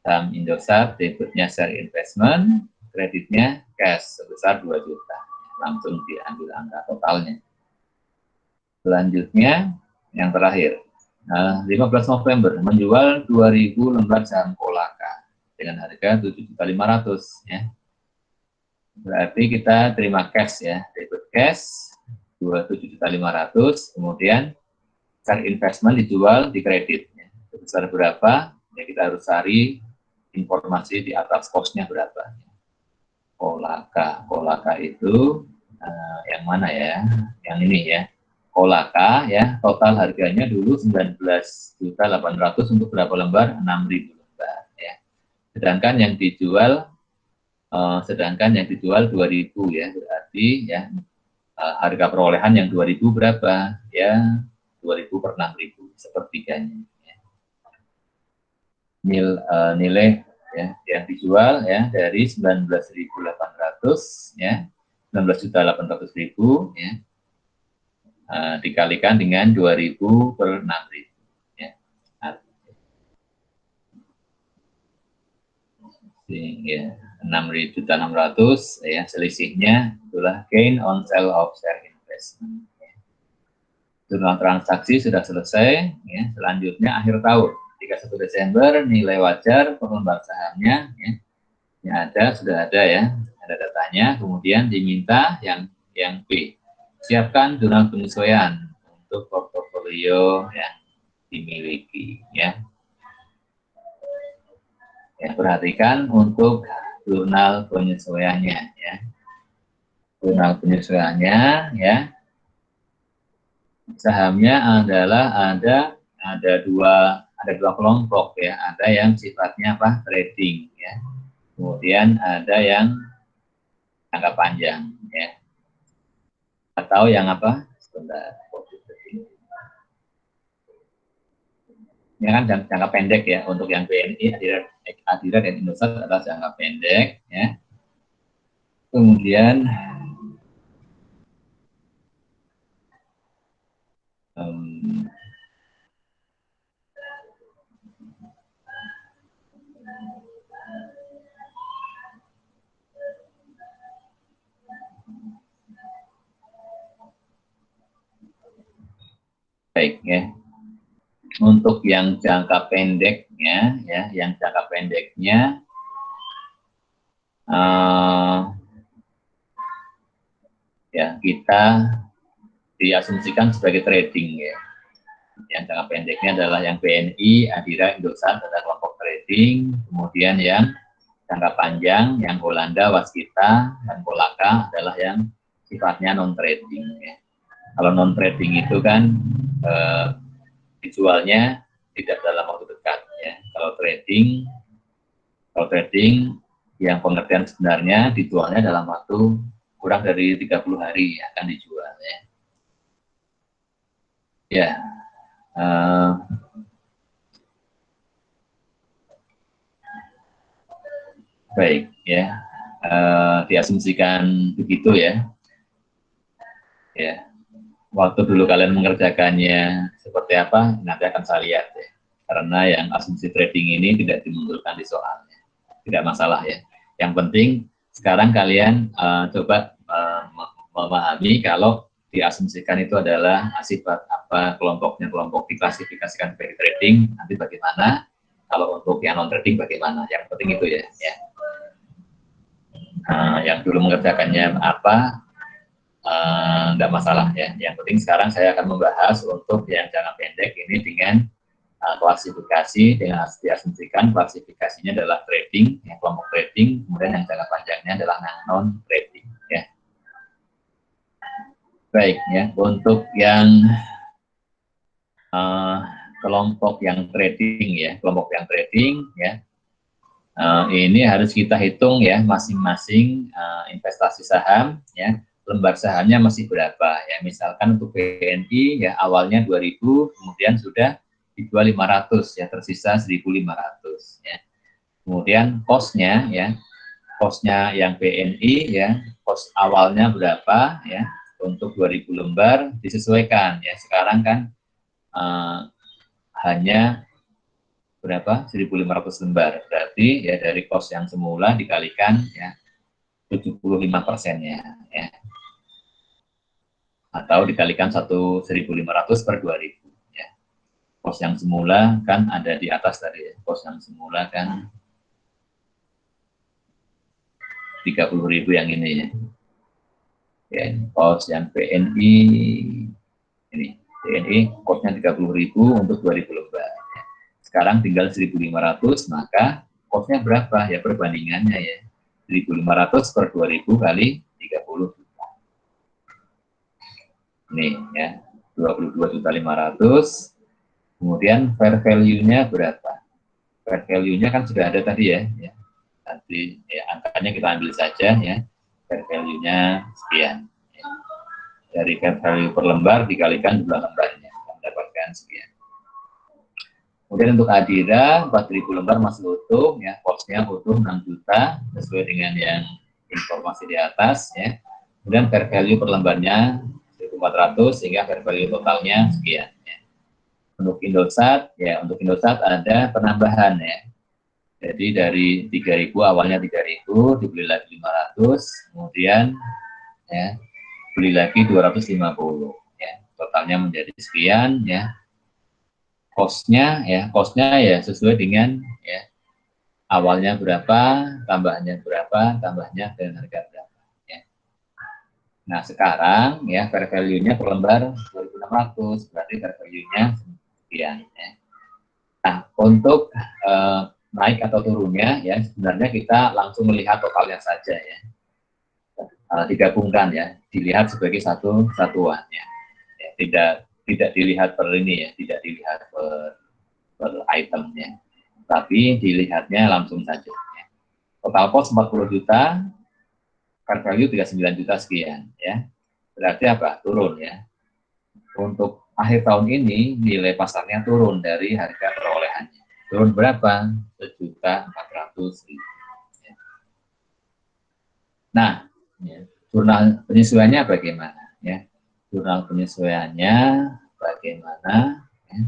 saham Indosat debitnya share investment, kreditnya cash sebesar 2 juta. Langsung diambil angka totalnya. Selanjutnya yang terakhir 15 November menjual 2.000 lembar saham Polaka dengan harga 7.500.000 ya. Berarti kita terima cash ya, debit cash 27.500.000, kemudian share investment dijual di kredit ya. Sebesar berapa? Ya kita harus cari informasi di atas cost-nya berapa. Polaka itu yang mana ya? Yang ini ya. Polaka ya, total harganya dulu 19.800.000 untuk berapa lembar? 6.000 lembar ya. Sedangkan yang dijual 2.000 ya, berarti ya harga perolehan yang 2.000 berapa? Ya 2.000 per 6.000 sepertiganya ya. Nilai ya yang dijual ya dari 19.800 ya, 19.800.000 ya. Dikalikan dengan 2.000 per 6.000 ya. Ya. 6.600.000 ya, selisihnya itulah gain on sale of share investment. Jurnal transaksi sudah selesai ya. Selanjutnya akhir tahun 31 Desember nilai wajar per lembar sahamnya ya. Ini ada, sudah ada ya, ada datanya. Kemudian diminta yang B, siapkan jurnal penyesuaian untuk portofolio yang dimiliki ya. Ya, perhatikan untuk jurnal penyesuaiannya ya. Jurnal penyesuaiannya ya. Sahamnya adalah ada dua kelompok ya. Ada yang sifatnya apa? Trading ya. Kemudian ada yang jangka panjang ya. Atau yang apa? Sebentar. Ini kan jangka pendek ya. Untuk yang BNI, Adirat dan Indosat adalah jangka pendek ya. Kemudian baik ya. Untuk yang jangka pendeknya ya, yang jangka pendeknya ya kita diasumsikan sebagai trading ya. Yang jangka pendeknya adalah yang BNI, Adira, Indosat adalah kelompok trading. Kemudian yang jangka panjang, yang Holanda, Waskita, dan Polaka adalah yang sifatnya non trading ya. Kalau non trading itu kan dijualnya tidak dalam waktu dekat ya. Kalau trading yang pengertian sebenarnya dijualnya dalam waktu kurang dari 30 hari akan dijual ya. Ya. Baik ya. Diasumsikan begitu ya. Ya. Waktu dulu kalian mengerjakannya seperti apa, nanti akan saya lihat ya. Karena yang asumsi trading ini tidak dimunculkan di soalnya. Tidak masalah ya. Yang penting sekarang kalian coba memahami kalau diasumsikan itu adalah sifat apa, kelompok diklasifikasikan sebagai trading, nanti bagaimana, kalau untuk yang non trading bagaimana, yang penting itu ya. Yang dulu mengerjakannya apa, enggak masalah ya. Yang penting sekarang saya akan membahas untuk yang jangka pendek ini dengan klasifikasi, dengan diasumsikan klasifikasinya adalah trading, yang kelompok trading, kemudian yang jangka panjangnya adalah non trading ya. Baik ya, untuk yang kelompok yang trading ya, ini harus kita hitung ya, masing-masing investasi saham ya, lembar sahamnya masih berapa ya. Misalkan untuk BNI ya awalnya 2.000, kemudian sudah dijual 500 ya, tersisa 1.500 ya. Kemudian kosnya ya, kosnya yang BNI ya, kos awalnya berapa ya, untuk 2.000 lembar disesuaikan ya. Sekarang kan hanya berapa? 1.500 lembar. Berarti ya dari kos yang semula dikalikan ya 75%-nya ya. Atau dikalikan 1.500 per 2.000 ya. Kos yang semula kan ada di atas tadi ya. Kos yang semula kan 30.000 yang ini ya. Ya, kos yang BNI ini, BNI kosnya 30.000 untuk 2.000 lembar. Ya. Sekarang tinggal 1.500, maka kosnya berapa ya, perbandingannya ya. 1.500 per 2.000 kali 30 juta. Ini ya, 22.500.000. Kemudian fair value-nya berapa? Fair value-nya kan sudah ada tadi ya. Nanti ya, angkanya kita ambil saja ya. Fair value-nya sekian. Ya. Dari fair value per lembar dikalikan jumlah lembarnya, mendapatkan sekian. Kemudian untuk Adira 4.000 lembar masih utuh ya, kosnya utuh 6 juta sesuai dengan yang informasi di atas ya. Kemudian fair value per lembarnya 1.400 sehingga fair value totalnya sekian ya. Untuk Indosat ya, untuk Indosat ada penambahan ya. Jadi dari 3.000, awalnya 3.000, dibeli lagi 500, kemudian ya beli lagi 250, ya totalnya menjadi sekian, ya kosnya ya sesuai dengan ya awalnya berapa, tambahnya berapa, tambahnya dengan harga berapa, ya. Nah sekarang ya fair value-nya per lembar 2.600, berarti fair value-nya sekian, ya. Nah untuk naik atau turunnya ya sebenarnya kita langsung melihat totalnya saja, ya. Digabungkan, ya, dilihat sebagai satu satuan, ya. Tidak dilihat per ini, ya, tidak dilihat per itemnya, tapi dilihatnya langsung saja, ya. Total cost 40 juta, fair value 39 juta sekian, ya. Berarti apa? Turun, ya. Untuk akhir tahun ini nilai pasarnya turun dari harga perolehannya. Turun berapa? 1.400.000. Ya. Nah, ya, jurnal penyesuaiannya bagaimana, ya? Jurnal penyesuaiannya bagaimana, ya?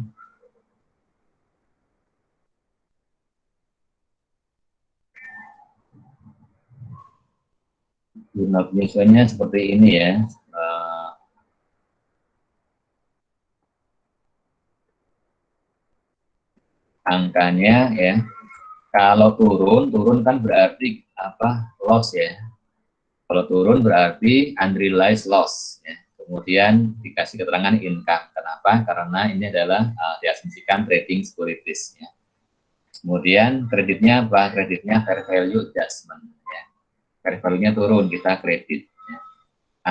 Jurnal penyesuaiannya seperti ini, ya. Angkanya, ya, kalau turun kan berarti apa? Loss, ya. Kalau turun berarti unrealized loss, ya. Kemudian dikasih keterangan income. Kenapa? Karena ini adalah diasumsikan trading securities, ya. Kemudian kreditnya apa? Kreditnya fair value adjustment, ya. Fair value-nya turun, kita kredit, ya.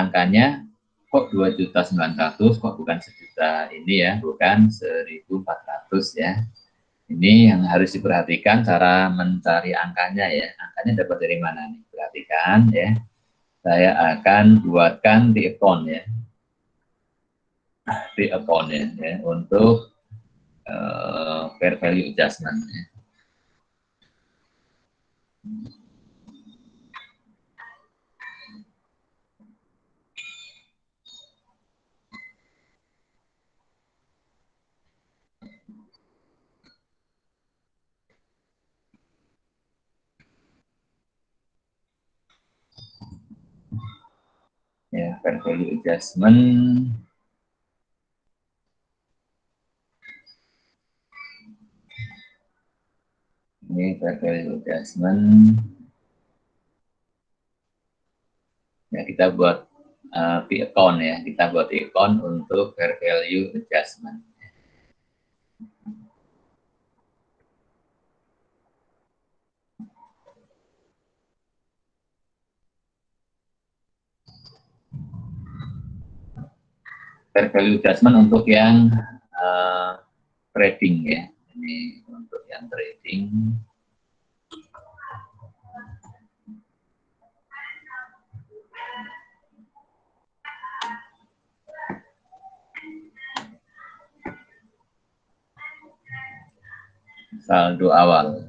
Angkanya kok 2.900.000, kok bukan sejuta ini, ya, bukan 1.400, ya. Ini yang harus diperhatikan cara mencari angkanya, ya. Angkanya dapat dari mana nih? Perhatikan, ya. Saya akan buatkan di account, ya. Di account, ya, untuk fair value adjustment, ya. Ya, fair value adjustment. Ini fair value adjustment. Ya, kita buat di account, ya. Kita buat di account untuk fair value adjustment. Fair value adjustment untuk yang trading, ya. Ini untuk yang trading. Saldo awal.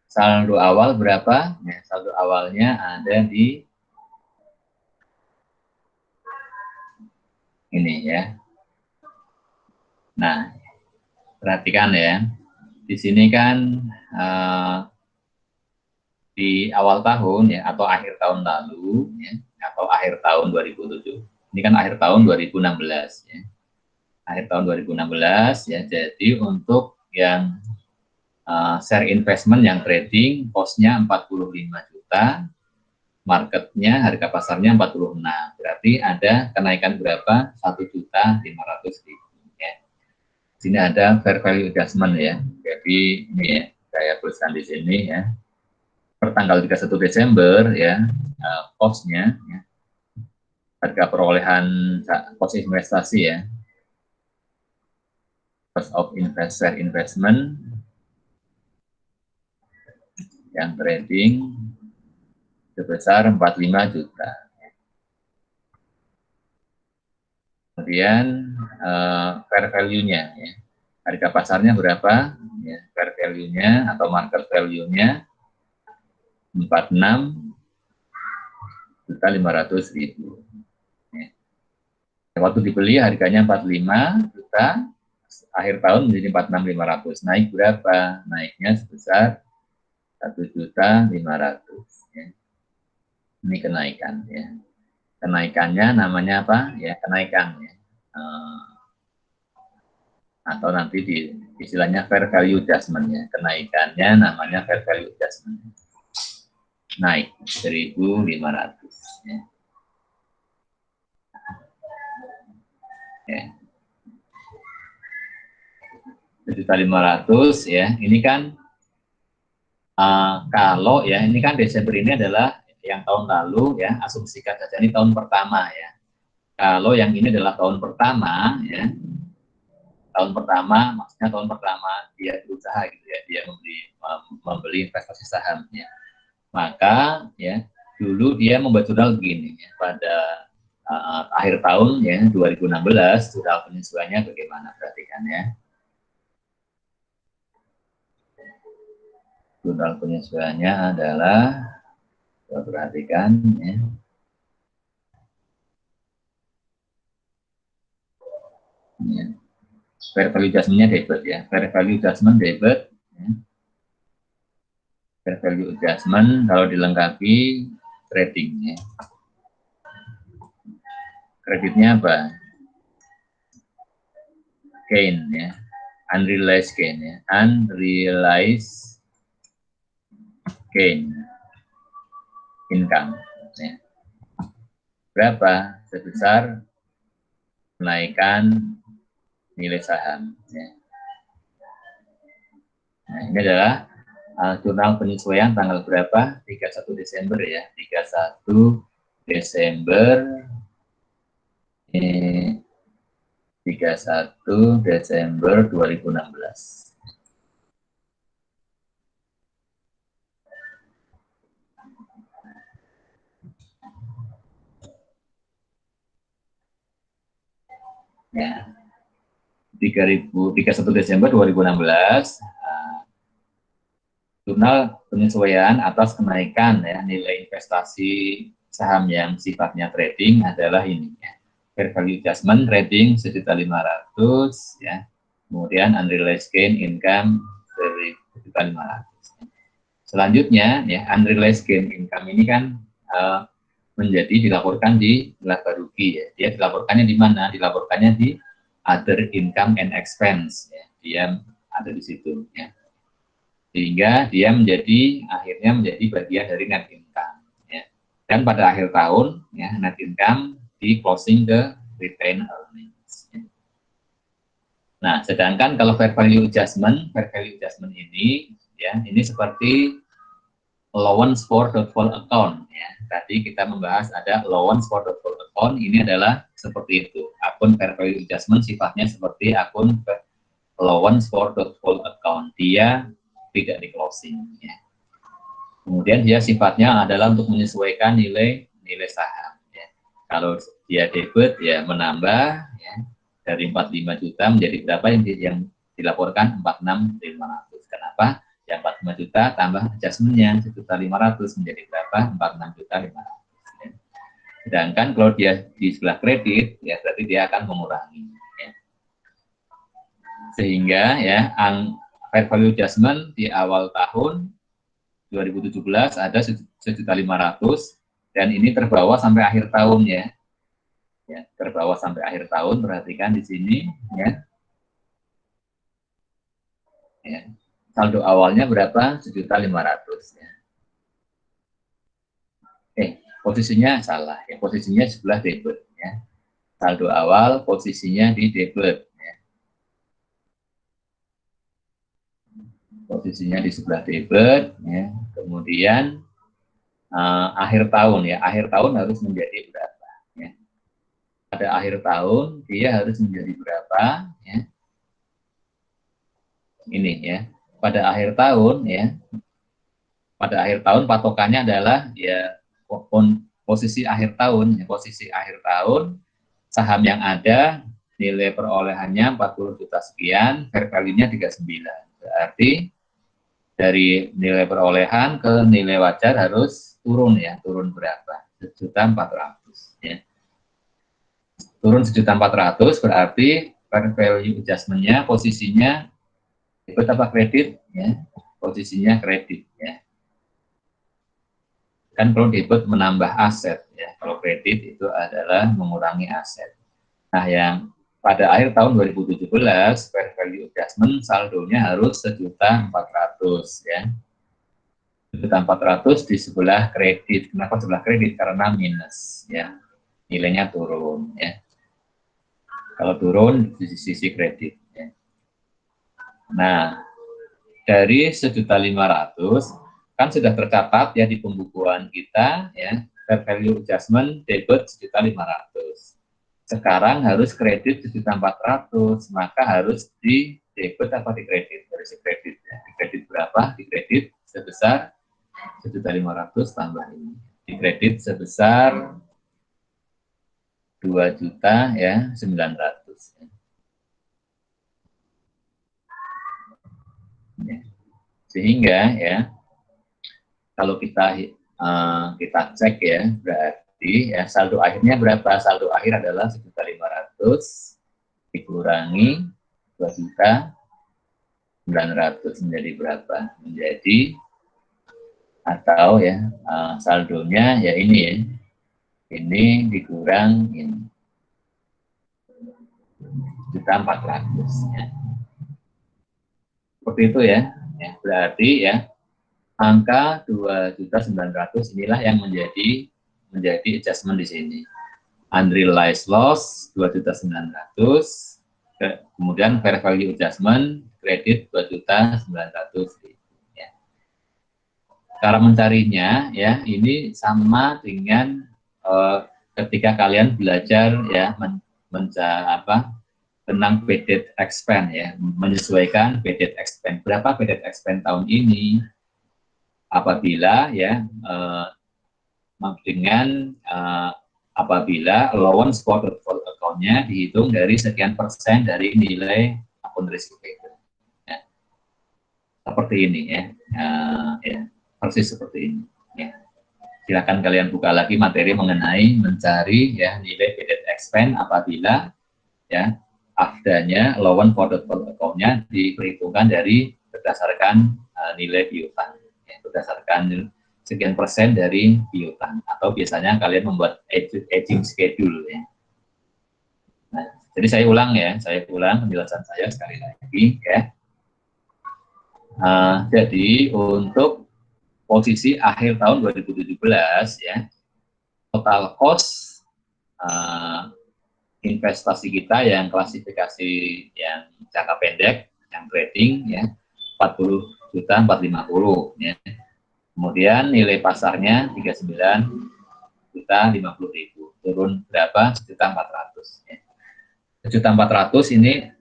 Saldo awal berapa? Ya, saldo awalnya ada di ini, ya. Nah, perhatikan, ya. Di sini kan di awal tahun, ya, atau akhir tahun lalu, ya, atau akhir tahun 2007. Ini kan akhir tahun 2016, ya. Akhir tahun 2016, ya. Jadi untuk yang share investment yang trading, cost-nya 45 juta, marketnya, harga pasarnya 46. Berarti ada kenaikan berapa? 1.500.000. Ya. Sini ada fair value adjustment, ya. Jadi ini, ya, saya tuliskan di sini, ya. Per tanggal 31 Desember, ya, cost-nya, ya, harga perolehan cost investasi, ya, cost of investment yang trading sebesar 45 juta. Kemudian fair value-nya, ya. Harga pasarnya berapa? Ya, fair value-nya atau market value-nya 46.500.000. Ya. Waktu dibeli harganya 45 juta, akhir tahun menjadi 46.500. Naik berapa? Naiknya sebesar 1.500.000 ya. Ini kenaikan ya. Kenaikannya namanya apa? Ya, kenaikan ya. Atau nanti di istilahnya fair value adjustment ya. Kenaikannya namanya fair value adjustment. Naik 1.500 ya. Ya. 1.500 ya. Ini kan kalau ya ini kan Desember ini adalah yang tahun lalu ya, asumsikan saja ini tahun pertama ya. Kalau yang ini adalah tahun pertama ya, tahun pertama maksudnya tahun pertama dia berusaha gitu ya, dia membeli investasi saham ya. Maka ya dulu dia membuat jurnal begini ya, pada akhir tahun ya 2016 jurnal penyesuaiannya bagaimana, perhatikan ya. Jurnal penyesuaiannya adalah, perhatikan ya. Ya. Fair value adjustment-nya debit ya. Fair value adjustment debit ya. Fair value adjustment kalau dilengkapi trading ya. Kreditnya apa? Gain ya. Unrealized gain ya. Unrealized gain income ya. Berapa? Sebesar kenaikan nilai saham ya. Nah, ini adalah jurnal penyesuaian tanggal berapa? 31 Desember ya. 31 Desember 31 Desember 2016. Ya. 31 Desember 2016 jurnal penyesuaian atas kenaikan ya nilai investasi saham yang sifatnya trading adalah ini ya. Fair value adjustment trading 1.500.000 ya. Kemudian unrealized gain income 1.500.000. Selanjutnya ya unrealized gain income ini kan menjadi dilaporkan di laba rugi ya. Dia dilaporkannya di mana? Dilaporkannya di other income and expense ya. Dia ada di situ ya. Sehingga dia akhirnya menjadi bagian dari net income ya. Dan pada akhir tahun ya net income di closing ke retained earnings ya. Nah, sedangkan kalau fair value adjustment ini ya, ini seperti allowance for doubtful account ya. Tadi kita membahas ada allowance for doubtful account, ini adalah seperti itu. Akun fair value adjustment sifatnya seperti akun allowance for doubtful account. Dia tidak di closing ya. Kemudian dia sifatnya adalah untuk menyesuaikan nilai saham ya. Kalau dia debit ya menambah ya dari 45 juta menjadi berapa yang dilaporkan 46.500. Kenapa? Yang 45 juta tambah adjustment-nya 1.500 menjadi berapa? 46.500 ya. Sedangkan kalau dia di sebelah kredit ya berarti dia akan mengurangi ya. Sehingga ya fair value adjustment di awal tahun 2017 ada 1.500.000 dan ini terbawa sampai akhir tahun ya. Ya, terbawa sampai akhir tahun, perhatikan di sini ya. Ya. Saldo awalnya berapa? 1.500.000 ya. Posisinya salah ya, posisinya sebelah debit ya. Saldo awal posisinya di debit ya. Posisinya di sebelah debit ya. Kemudian akhir tahun ya, akhir tahun harus menjadi berapa ya. Pada akhir tahun dia harus menjadi berapa ya. Ini ya. Pada akhir tahun ya. Pada akhir tahun patokannya adalah ya posisi akhir tahun ya, posisi akhir tahun saham yang ada nilai perolehannya 40 juta sekian, fair value-nya 39. Berarti dari nilai perolehan ke nilai wajar harus turun ya, turun berapa? 1.400.000 ya. Turun 1.400.000 berarti fair value adjustment-nya posisinya debit apa kredit ya, posisinya kredit ya. Kan kalau debit menambah aset ya, kalau kredit itu adalah mengurangi aset. Nah, yang pada akhir tahun 2017 fair value adjustment saldonya harus 1.400.000 ya. 1.400.000 di sebelah kredit. Kenapa sebelah kredit? Karena minus ya, nilainya turun ya. Kalau turun di sisi kredit ya. Nah, dari 1.500.000 kan sudah tercatat ya di pembukuan kita ya, fair value adjustment debit 1.500.000. Sekarang harus kredit 1.400.000, maka harus di debit apa di kredit? Harus di kredit ya. Di kredit berapa? Di kredit sebesar 1.500.000 tambah ini. Di kredit sebesar 2.900.000 ya. Sehingga ya kalau kita cek ya, berarti ya saldo akhirnya berapa? Saldo akhir adalah 1.500.000 dikurangi 2.900.000 menjadi berapa? Menjadi atau ya saldonya ya ini ya, ini dikurang ini 1.400.000 ya. Seperti itu ya. Berarti ya angka 2.900.000 inilah yang menjadi adjustment di sini. Unrealized loss 2.900.000, kemudian fair value adjustment kredit 2.900.000 ya. Cara mencarinya ya ini sama dengan ketika kalian belajar ya tentang paid expense ya, menyesuaikan paid expense. Berapa paid expense tahun ini? Apabila ya apabila allowance for account-nya dihitung dari sekian persen dari nilai akun risiko ya. Seperti ini ya, persis seperti ini ya. Silakan kalian buka lagi materi mengenai mencari ya nilai paid expense apabila ya afdanya allowance for account-nya diperhitungkan dari berdasarkan nilai piutang ya, berdasarkan sekian persen dari piutang, atau biasanya kalian membuat aging schedule ya. Nah, jadi saya ulang penjelasan saya sekali lagi ya. Jadi untuk posisi akhir tahun 2017 ya, total cost investasi kita yang klasifikasi yang jangka pendek, yang trading ya 40.450 ya. Kemudian nilai pasarnya 39.050.000, turun berapa? 1.400.000 ya. 1.400.000 ini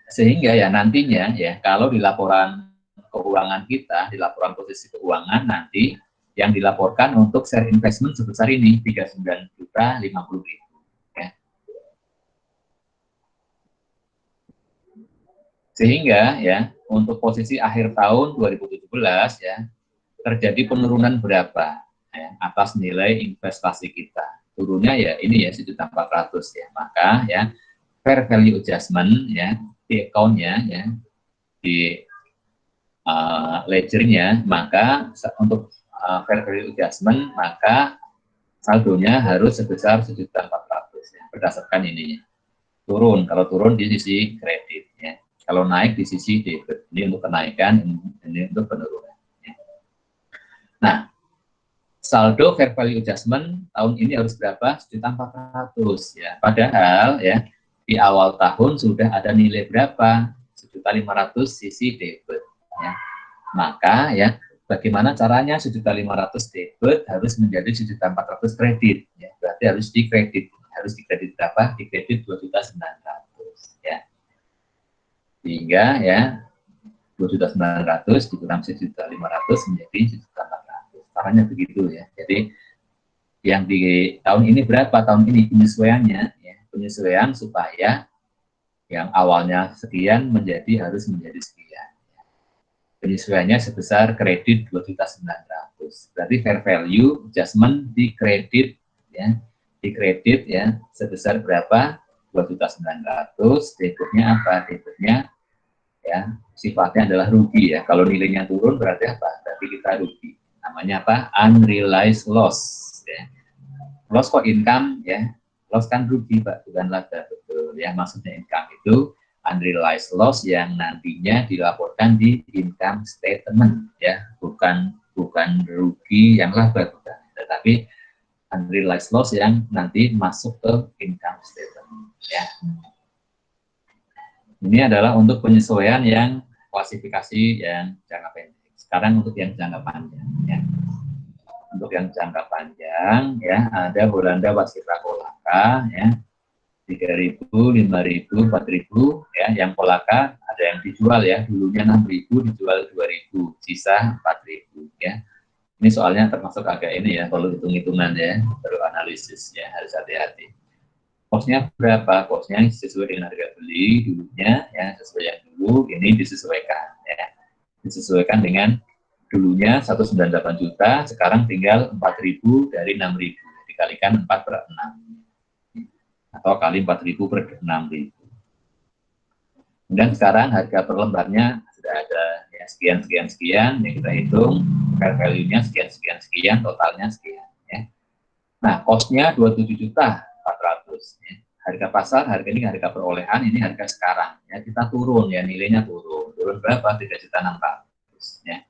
sehingga ya nantinya ya kalau di laporan keuangan kita, di laporan posisi keuangan nanti yang dilaporkan untuk share investment sebesar ini 39.050.000 ya. Sehingga ya untuk posisi akhir tahun 2017 ya terjadi penurunan berapa ya, atas nilai investasi kita. Turunnya ya ini ya 1.400.000 ya. Maka ya fair value adjustment ya di account-nya ya di ledger-nya, maka untuk fair value adjustment maka saldonya harus sebesar 1.400.000 ya, berdasarkan ininya. Turun, kalau turun di sisi kredit ya. Kalau naik di sisi debit. Ini untuk kenaikan, ini untuk penurunan. Ya. Nah, saldo fair value adjustment tahun ini harus berapa? 1.400.000 ya. Padahal ya di awal tahun sudah ada nilai berapa? 1.500.000 sisi debit ya. Maka ya bagaimana caranya 1.500.000 debit harus menjadi 1.400.000 kredit ya. Berarti harus dikredit. Harus dikredit berapa? Dikredit 2.900.000 ya. Sehingga ya 2.900.000 dikurang 1.500.000 menjadi 1.400.000. Caranya begitu ya. Jadi yang di tahun ini berapa? Tahun ini penyesuaiannya ya, penyesuaian supaya yang awalnya sekian harus menjadi sekian. Penyesuaiannya sebesar kredit 2.900.000. Berarti fair value adjustment dikredit ya sebesar berapa? 2.900.000, debitnya apa? Debitnya ya sifatnya adalah rugi ya. Kalau nilainya turun berarti apa? Berarti kita rugi. Namanya apa? Unrealized loss. Ya. Loss kok income ya? Loss kan rugi Pak, bukan laba, betul ya. Maksudnya income itu unrealized loss yang nantinya dilaporkan di income statement ya, bukan rugi yang laba, bukan. Tetapi unrealized loss yang nanti masuk ke income statement ya. Ini adalah untuk penyesuaian yang klasifikasi yang jangka pendek. Sekarang untuk yang jangka panjang ya. Untuk yang jangka panjang ya, ada Holanda Waskita Polaka ya, 3.000, 5.000, 4.000 ya. Yang Polaka ada yang dijual ya, dulunya 6.000 dijual 2.000, sisa 4.000 ya. Ini soalnya termasuk agak ini ya, kalau hitung-hitungan ya, baru analisis ya, harus hati-hati. Cost-nya berapa? Cost-nya sesuai dengan harga beli dulunya ya, sesuai yang dulu, ini disesuaikan ya. Disesuaikan dengan dulunya 198 juta, sekarang tinggal 4.000 dari 6.000, dikalikan 4/6 atau kali 4.000 per 6.000. Kemudian sekarang harga per lembarnya sudah ada ya, sekian yang kita hitung, fair value-nya sekian, totalnya sekian ya. Nah, cost-nya 27.400.000 ya. Harga pasar, harga ini harga perolehan, ini harga sekarang ya, kita turun ya, nilainya turun berapa? 3.600.000 ya.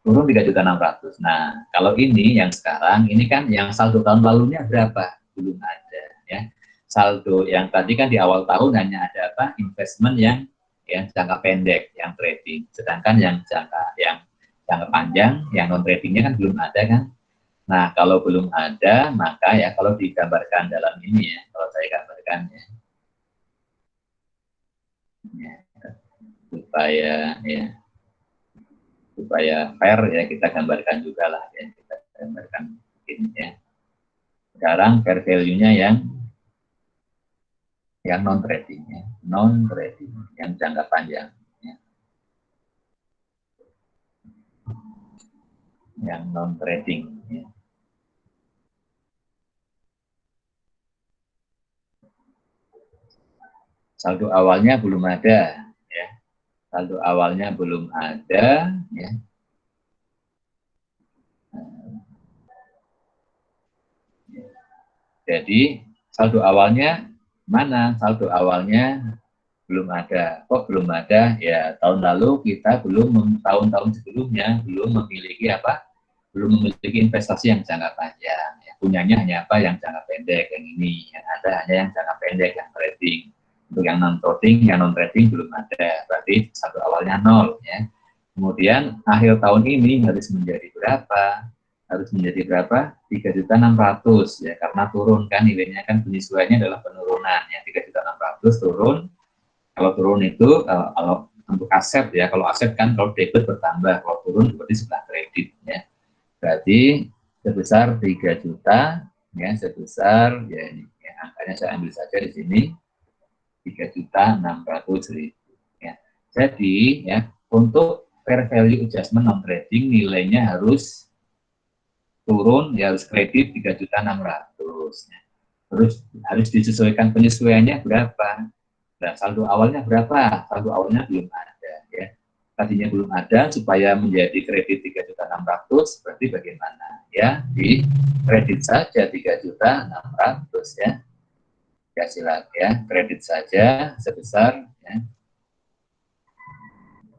Turun 3.600.000. Nah, kalau ini yang sekarang, ini kan yang saldo tahun lalunya berapa? Belum ada ya. Saldo yang tadi kan di awal tahun hanya ada apa? Investment yang jangka pendek, yang trading. Sedangkan yang jangka panjang, yang non tradingnya kan belum ada kan. Nah, kalau belum ada, maka ya kalau digambarkan dalam ini ya, kalau saya gambarkan ya supaya fair ya, kita gambarkan juga lah ya, kita gambarkan ini ya. Sekarang fair value-nya yang non trading ya, yang jangka panjang ya. Yang non trading ya. Saldo awalnya belum ada ya. Saldo awalnya belum ada ya. Jadi saldo awalnya mana? Saldo awalnya belum ada. Kok belum ada? Ya tahun lalu kita tahun-tahun sebelumnya belum memiliki apa? Belum memiliki investasi yang jangka panjang. Ya, punyanya hanya apa? Yang jangka pendek, yang ini. Yang ada hanya yang jangka pendek, yang trading. Untuk yang non trading belum ada. Berarti saldo awalnya 0 ya. Kemudian akhir tahun ini harus menjadi berapa? Harus menjadi berapa? 3.600.000 ya, karena turun kan nilainya, kan penyesuaiannya adalah penurunan ya, 3.600.000 turun. Kalau turun itu kalau untuk aset ya, kalau aset kan kalau debit bertambah, kalau turun berarti sebelah kredit ya. Berarti sebesar 3 juta ya, sebesar ya ini ya, angkanya saya ambil saja di sini 3.600.000 ya. Jadi ya, untuk fair value adjustment non trading nilainya harus turun ya, harus kredit 3.600.000 ya. Terus harus disesuaikan, penyesuaiannya berapa? Nah, saldo awalnya berapa? Saldo awalnya belum ada ya. Tadinya belum ada, supaya menjadi kredit 3.600.000 berarti bagaimana? Ya, di kredit saja 3.600.000 ya. Ya silakan ya, kredit saja sebesar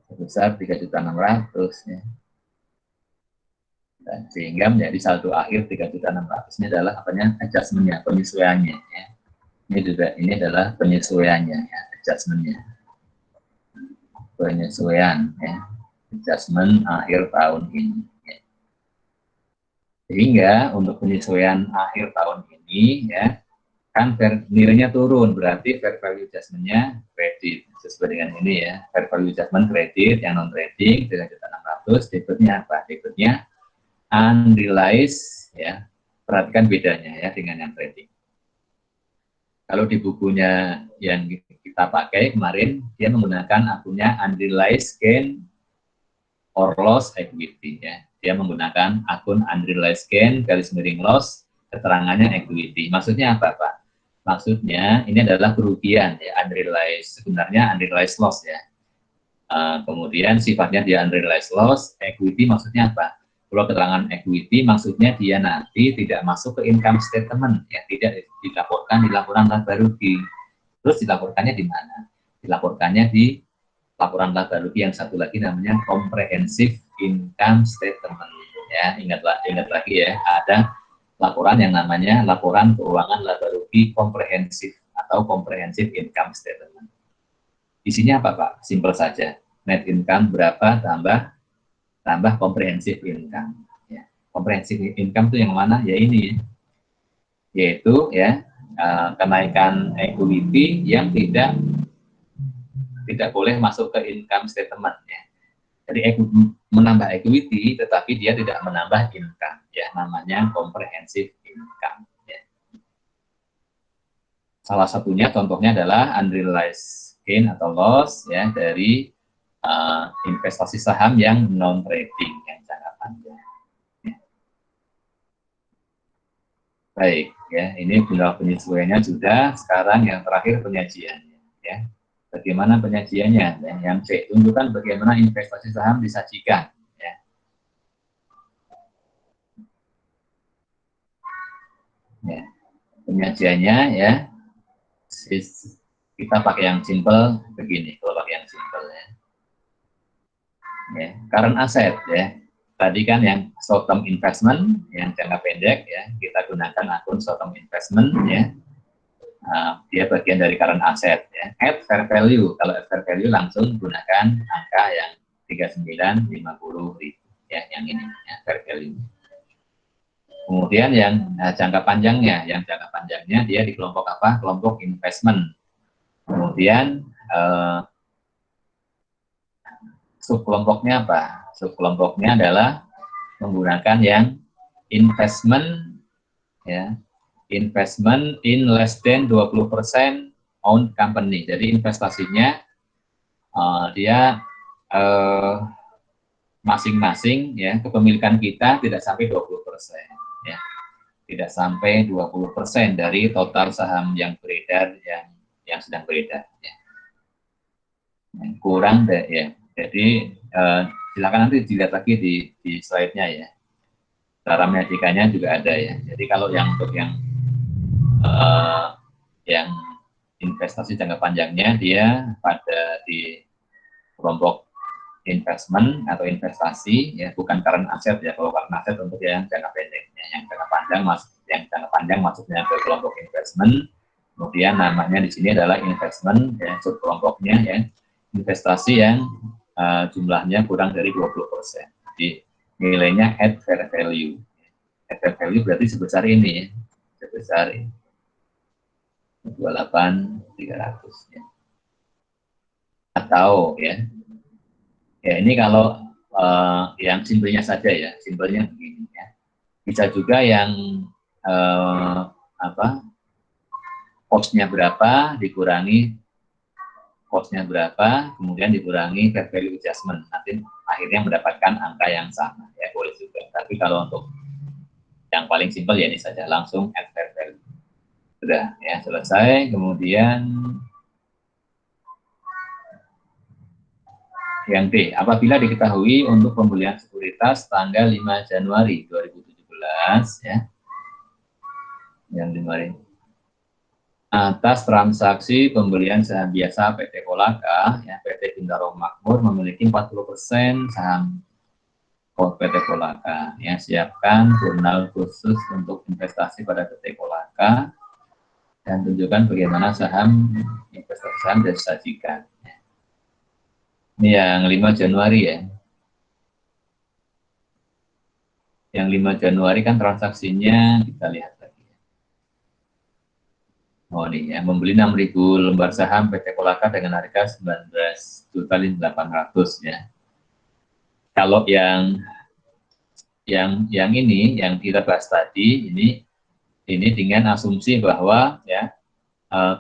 3.600.000 ya. Dan sehingga menjadi saldo akhir 3.600.000 ini adalah apanya? Adjustment-nya, penyesuaiannya ya. Ini adalah penyesuaiannya ya, adjustment-nya. Penyesuaian ya, adjustment akhir tahun ini ya. Sehingga untuk penyesuaian akhir tahun ini ya, kan nilainya turun, berarti fair value adjustment-nya kredit sesuai dengan ini ya. Fair value adjustment kredit yang non trading 3.600.000, debitnya apa? Debitnya unrealized ya. Perhatikan bedanya ya dengan yang trading. Kalau di bukunya yang kita pakai kemarin, dia menggunakan akunnya unrealized gain or loss equity ya. Dia menggunakan akun unrealized gain _loss, keterangannya equity. Maksudnya apa, Pak? maksudnya ini adalah kerugian ya, unrealized, sebenarnya unrealized loss ya. Kemudian sifatnya dia unrealized loss. Equity maksudnya apa? Kalau keterangan equity maksudnya dia nanti tidak masuk ke income statement, ya, tidak dilaporkan di laporan laba rugi. Terus dilaporkannya di mana? Dilaporkannya di laporan laba rugi yang satu lagi namanya comprehensive income statement. Ya, ingat lagi ya, ada laporan yang namanya laporan keuangan laba rugi komprehensif atau comprehensive income statement. Isinya apa Pak? Simpel saja. Net income berapa tambah comprehensive income. Ya. Comprehensive income itu yang mana? Ya ini, yaitu ya kenaikan equity yang tidak boleh masuk ke income statement. Ya. Jadi menambah equity, tetapi dia tidak menambah income. Ya, namanya comprehensive income. Ya. Salah satunya contohnya adalah unrealized gain atau loss ya dari investasi saham yang non trading yang jangka panjang. Ya. Baik, ya ini sudah penyesuaiannya sudah. Sekarang yang terakhir penyajiannya. Ya, bagaimana penyajiannya? Ya, yang C, tunjukkan bagaimana investasi saham disajikan. Ya. Ya, penyajiannya ya kita pakai yang simple begini. Kalau pakai yang simple ya. Ya, current asset ya. Tadi kan yang short term investment yang jangka pendek ya, kita gunakan akun short term investment ya. Dia bagian dari current asset ya. Add fair value, kalau add fair value langsung gunakan angka yang 3950 ya, yang ini ya, fair value. Kemudian yang jangka panjangnya dia di kelompok apa? Kelompok investment. Kemudian subkelompoknya apa? Subkelompoknya adalah menggunakan yang investment ya, investment in less than 20% owned company. Jadi investasinya dia masing-masing ya, kepemilikan kita tidak sampai 20% ya. Tidak sampai 20% dari total saham yang beredar yang sedang beredar ya. Kurang deh ya. Jadi silakan nanti dilihat lagi di slide-nya ya. Cara menyajikannya juga ada ya. Jadi kalau yang untuk yang investasi jangka panjangnya dia pada di kelompok investment atau investasi ya, bukan current asset ya. Kalau current asset untuk yang jangka pendeknya, yang jangka panjang maksudnya ke kelompok investment. Kemudian namanya di sini adalah investment ya, subkelompoknya ya, investasi yang jumlahnya kurang dari 20%. Jadi nilainya at fair value. At fair value berarti sebesar ini ya, sebesar ini 28.300 ya. Atau ya ini kalau yang simpelnya saja ya, simpelnya begini ya. Bisa juga yang cost-nya berapa dikurangi cost-nya berapa, kemudian dikurangi fair value adjustment, nanti akhirnya mendapatkan angka yang sama ya, boleh juga. Tapi kalau untuk yang paling simpel ya ini saja, langsung add fair value. Sudah ya, selesai. Kemudian yang D, apabila diketahui untuk pembelian sekuritas tanggal 5 Januari 2017 ya, yang 5 atas transaksi pembelian saham biasa PT Kolaka, ya, PT Bintaro Makmur memiliki 40% saham PT Kolaka. Ya, siapkan jurnal khusus untuk investasi pada PT Kolaka dan tunjukkan bagaimana saham investasi saham disajikan. Ini yang 5 Januari ya. Yang 5 Januari kan transaksinya kita lihat. Oh nih ya, membeli 6.000 lembar saham PT Kolaka dengan harga 19.800 ya. Kalau yang ini yang kita bahas tadi ini dengan asumsi bahwa ya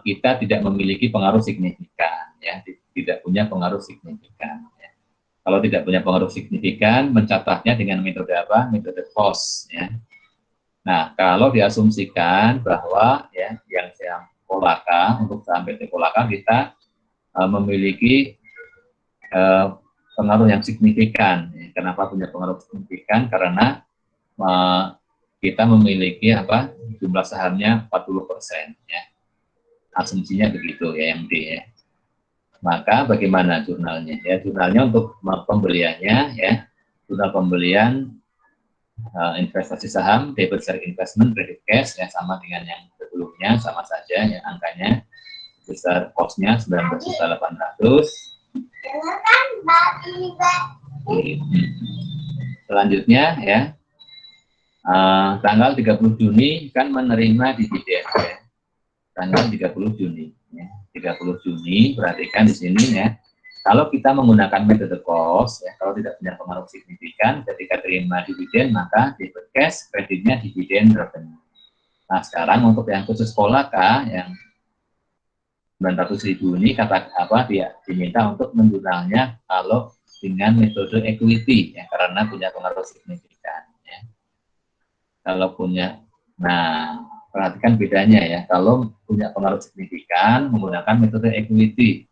kita tidak memiliki pengaruh signifikan ya, tidak punya pengaruh signifikan. Ya. Kalau tidak punya pengaruh signifikan, mencatatnya dengan metode apa? Metode cost ya. Nah, kalau diasumsikan bahwa ya yang Polaka, untuk saham PT Polaka kita memiliki pengaruh yang signifikan. Kenapa punya pengaruh signifikan? Karena kita memiliki jumlah sahamnya 40%, ya. Asumsinya begitu ya, MD, ya. Maka bagaimana jurnalnya? Ya, jurnalnya untuk pembeliannya, ya, jurnal pembelian investasi saham, debit share investment, credit cash, ya, sama dengan yang sebelumnya, sama saja, ya, angkanya besar, cost-nya 19.800. Selanjutnya, ya, tanggal 30 Juni kan menerima dividen, ya. Tanggal 30 Juni, ya. 30 Juni, perhatikan di sini, ya. Kalau kita menggunakan metode cost, ya, kalau tidak punya pengaruh signifikan, ketika terima dividen, maka debit cash, kreditnya dividen revenue. Nah, sekarang untuk yang khusus Polaka, yang 900.000 ini dia diminta untuk menjurnalnya kalau dengan metode equity, ya, karena punya pengaruh signifikan, ya. Kalau punya, nah, perhatikan bedanya, ya. Kalau punya pengaruh signifikan menggunakan metode equity,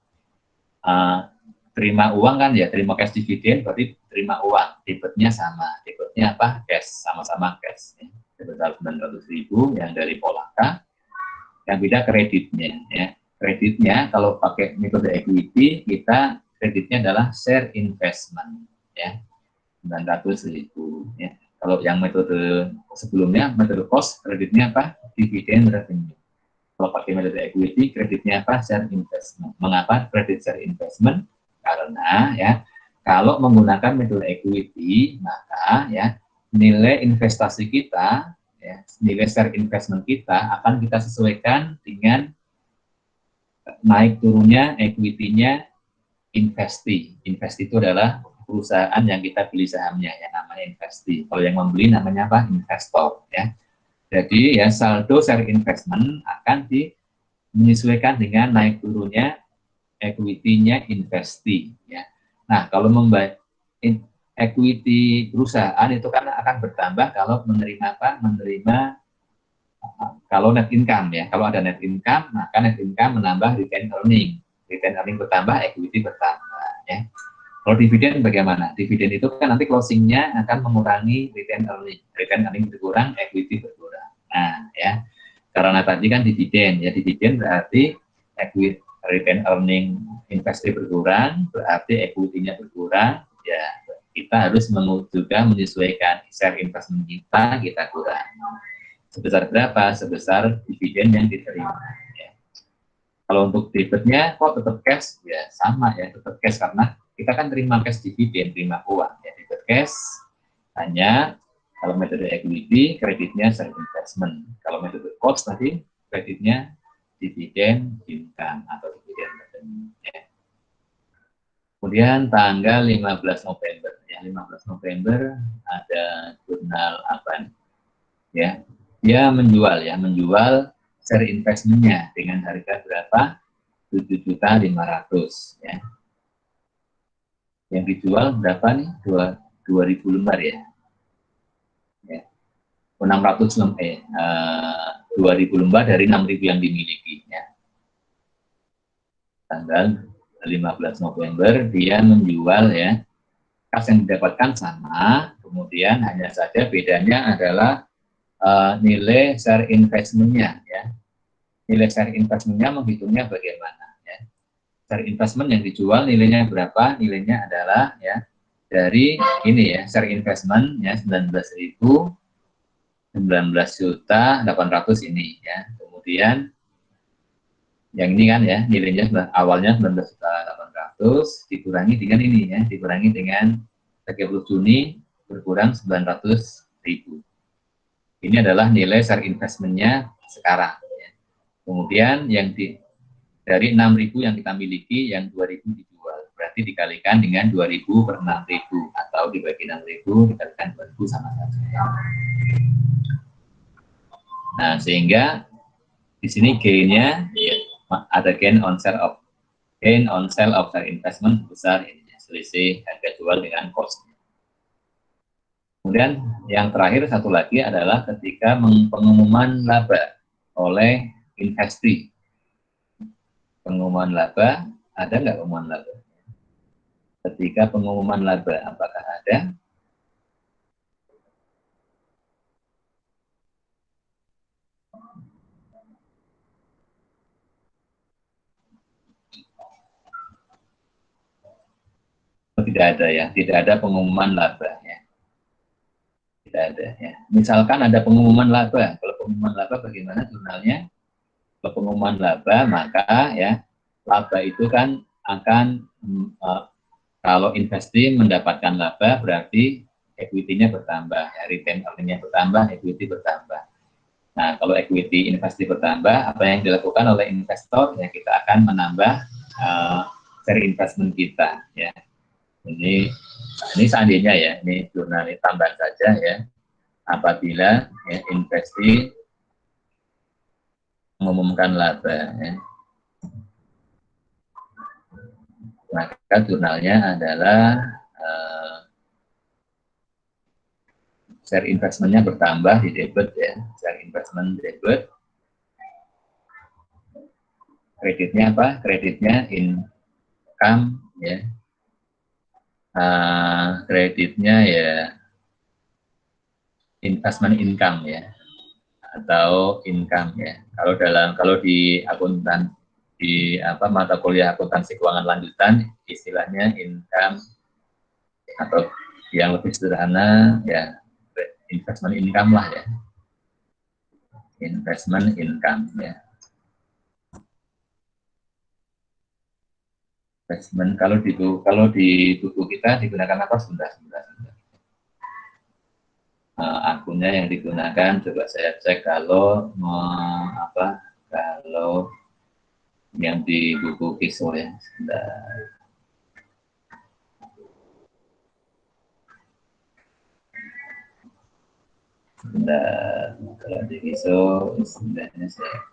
terima uang kan, ya, terima cash dividen berarti terima uang, debitnya sama, debitnya cash, sama-sama cash, ya. Sebesar 900.000 yang dari Polaka. Yang beda kreditnya, ya. Kreditnya kalau pakai metode equity, kita kreditnya adalah share investment, ya, 900.000, ya. Kalau yang metode sebelumnya, metode cost, kreditnya dividen revenue. Kalau pakai metode equity, kreditnya share investment. Mengapa kredit share investment? Karena, ya, kalau menggunakan metode equity, maka, ya, nilai investasi kita, ya, nilai share investment kita akan kita sesuaikan dengan naik turunnya equity-nya investee. Investee itu adalah perusahaan yang kita beli sahamnya, yang namanya investee. Kalau yang membeli namanya investor, ya. Jadi, ya, saldo share investment akan menyesuaikan dengan naik turunnya equity-nya investee, ya. Nah, kalau equity perusahaan itu kan akan bertambah kalau menerima kalau net income, ya. Kalau ada net income, maka net income menambah retained earning. Retained earning bertambah, equity bertambah, ya. Kalau dividen bagaimana? Dividen itu kan nanti closingnya akan mengurangi retained earning. Retained earning berkurang, equity berkurang. Nah, ya, karena tadi kan dividen, ya, dividen berarti equity, retained earning investasi berkurang, berarti equity-nya berkurang, ya, kita harus juga menyesuaikan share investment kita kurang. Sebesar berapa? Sebesar dividen yang diterima, ya. Kalau untuk debitnya kok tetap cash, ya, sama, ya, tetap cash karena kita kan terima cash dividen, terima uang, ya, debit cash. Hanya kalau metode equity, kreditnya share investment. Kalau metode cost tadi, kreditnya dividen income atau dividen revenue, ya. Kemudian tanggal 15 November, ya, 15 November ada jurnal apa, ya, dia menjual share investmentnya dengan harga berapa? 7.500.000, ya. Yang dijual berapa nih? 2.000 lembar, ya. 2.000 lembar dari 6.000 yang dimiliki, ya. Tanggal 15 November dia menjual, ya. Kas yang didapatkan sama, kemudian hanya saja bedanya adalah nilai share investment-nya, ya. Nilai share investment-nya menghitungnya bagaimana, ya. Share investment yang dijual nilainya berapa? Nilainya adalah, ya, dari ini, ya, share investment, ya, 19.800.000 ini, ya. Kemudian yang ini kan, ya, nilainya awalnya 19.800.000 dikurangi dengan ini, ya, dikurangi dengan 30 Juni berkurang 900.000. Ini adalah nilai share investment-nya sekarang, ya. Kemudian yang dari 6.000 yang kita miliki, yang 2.000 dijual, berarti dikalikan dengan 2.000 per 6.000 atau dibagi 6.000 dikalikan 2.000 sama saja. Nah, sehingga di sini gain-nya, ya, ada gain on sale of share investment sebesar ini, selisih harga jual dengan cost. Kemudian yang terakhir satu lagi adalah ketika pengumuman laba oleh investee. pengumuman laba, ada nggak pengumuman laba? Ketika pengumuman laba, apakah ada? Tidak ada ya, tidak ada pengumuman laba ya. Tidak ada ya. Misalkan ada pengumuman laba, kalau pengumuman laba bagaimana jurnalnya? Kalau pengumuman laba, maka ya laba itu kan akan kalau investasi mendapatkan laba berarti equity-nya bertambah, ya, return earning-nya bertambah, equity bertambah. Nah, kalau equity investasi bertambah, apa yang dilakukan oleh investor ya kita akan menambah share investment kita ya. Ini seandainya ya, ini jurnal tambahan saja ya. Apabila ya, investasi mengumumkan laba ya, maka jurnalnya adalah share investmentnya bertambah di debit ya, share investment debit. Kreditnya apa? Kreditnya income ya. Kreditnya ya investment income ya, atau income ya. Kalau di akuntan di mata kuliah akuntansi keuangan lanjutan istilahnya income, atau yang lebih sederhana ya investment income lah ya, investment income ya. Investment kalau di buku kita digunakan apa? Sebentar. Akunnya yang digunakan coba saya cek kalau kalau yang di buku KISO ya. Sebentar. Kalau di KISO sebenarnya saya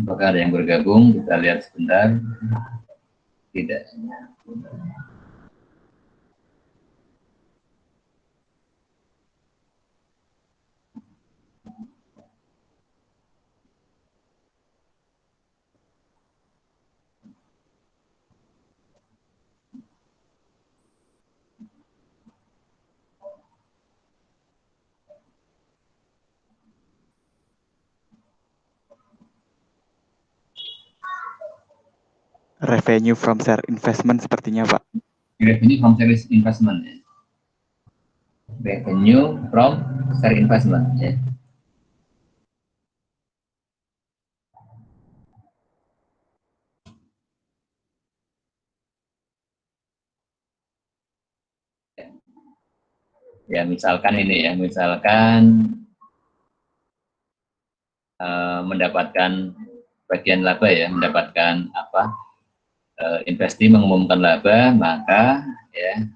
apakah ada yang bergabung? Kita lihat sebentar. Tidak. Revenue from share investment sepertinya, Pak. Revenue from share investment ya. Revenue from share investment ya. Ya misalkan ini ya, misalkan mendapatkan bagian laba ya, mendapatkan investasi mengumumkan laba, maka ya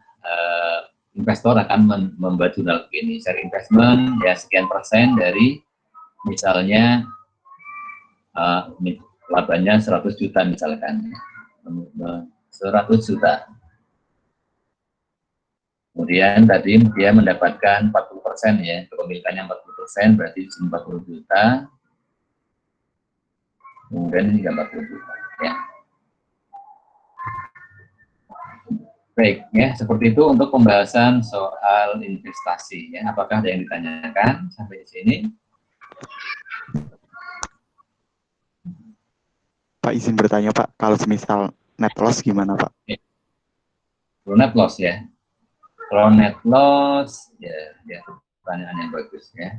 investor akan membuat jurnal begini, share investment ya sekian persen dari misalnya labanya 100 juta misalkan, 100 juta. Kemudian tadi dia mendapatkan 40% ya, kepemilikannya 40%, berarti 40 juta. Kemudian ini 40 juta ya. Baik ya, seperti itu untuk pembahasan soal investasi ya. Apakah ada yang ditanyakan sampai di sini? Pak izin bertanya Pak, kalau semisal net loss gimana Pak? Kalau net loss ya. Kalau net loss ya pertanyaan yang bagus ya.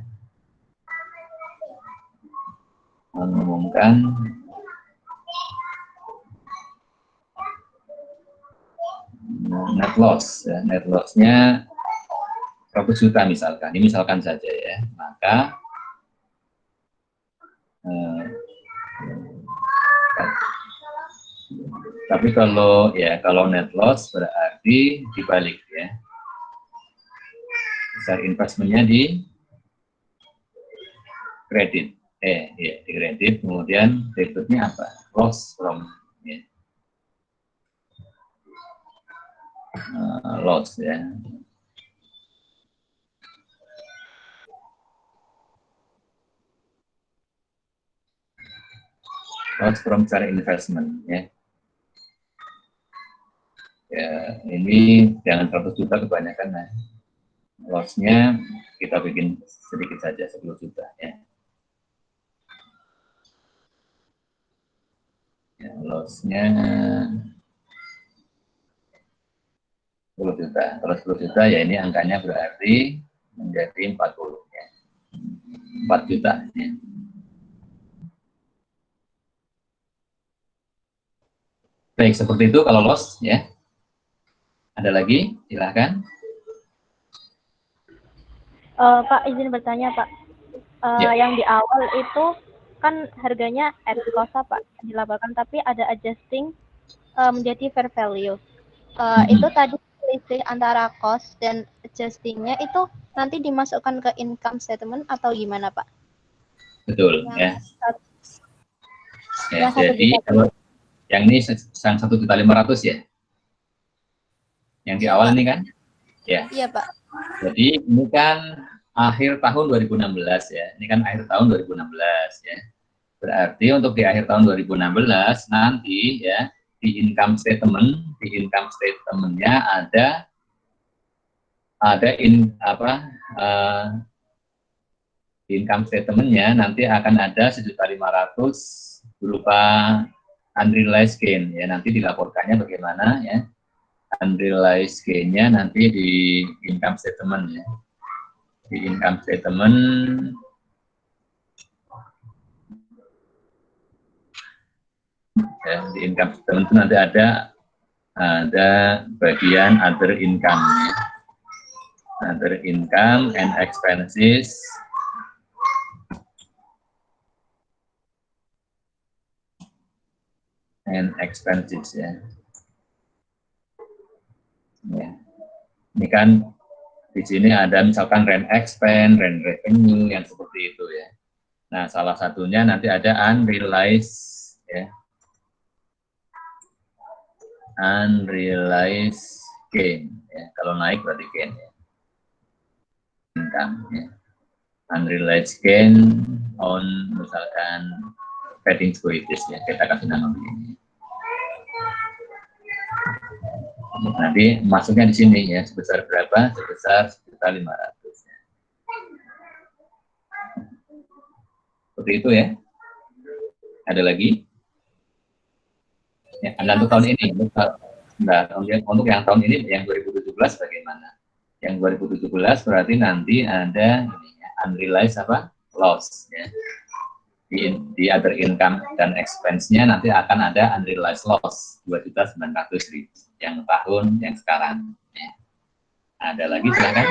Mengumumkan net loss ya. Net loss-nya juta misalkan, ini misalkan saja ya, maka tapi kalau net loss berarti dibalik ya, besar investmentnya di kredit, di kredit, kemudian debitnya apa? Loss from ya. Loss ya. Loss from share investment ya. Ya, ini jangan 100 juta kebanyakan, nah. Loss-nya kita bikin sedikit saja, 10 juta ya. Ya, loss-nya 10 juta. Kalau 10 juta ya ini angkanya berarti menjadi 40 ya. 4 juta ya. Baik, seperti itu kalau loss ya. Ada lagi? Silahkan. Pak, izin bertanya Pak. Ya. Yang di awal itu kan harganya at cost Pak dilaporkan, tapi ada adjusting menjadi fair value. Itu tadi selisih antara cost dan adjustingnya itu nanti dimasukkan ke income statement atau gimana Pak? Betul ya. Yang Jadi kalau yang ini yang 1.500.000 ya. Yang di awal ini kan? Ya. Iya Pak. Jadi ini kan akhir tahun 2016 ya. Ini kan akhir tahun 2016 ya. Berarti untuk di akhir tahun 2016 nanti ya di income statement-nya income statement-nya nanti akan ada 1.500.000 berupa unrealized gain ya. Nanti dilaporkannya bagaimana ya. Unrealized gain-nya nanti di income statement ya. Di income statement ya, di income statement itu nanti ada bagian other income ya. Other income and expenses ya. Ya. Ini kan di sini ada misalkan rent expense, rent revenue yang seperti itu ya. Nah, salah satunya nanti ada unrealized ya. Unrealized gain ya. Kalau naik berarti gain ya. Income ya. Unrealized gain on misalkan trading securities ya. Kita kasih nama begini. Nanti masuknya di sini ya, sebesar berapa? Sebesar 1.500.000 ya. Seperti itu ya. Ada lagi? Ya, ada untuk tahun ini. Untuk yang tahun ini, yang 2017 bagaimana? Yang 2017 berarti nanti ada unrealized loss ya. Di other income dan expense-nya nanti akan ada unrealized loss 2.900.000 yang tahun yang sekarang ya. Ada lagi silakan.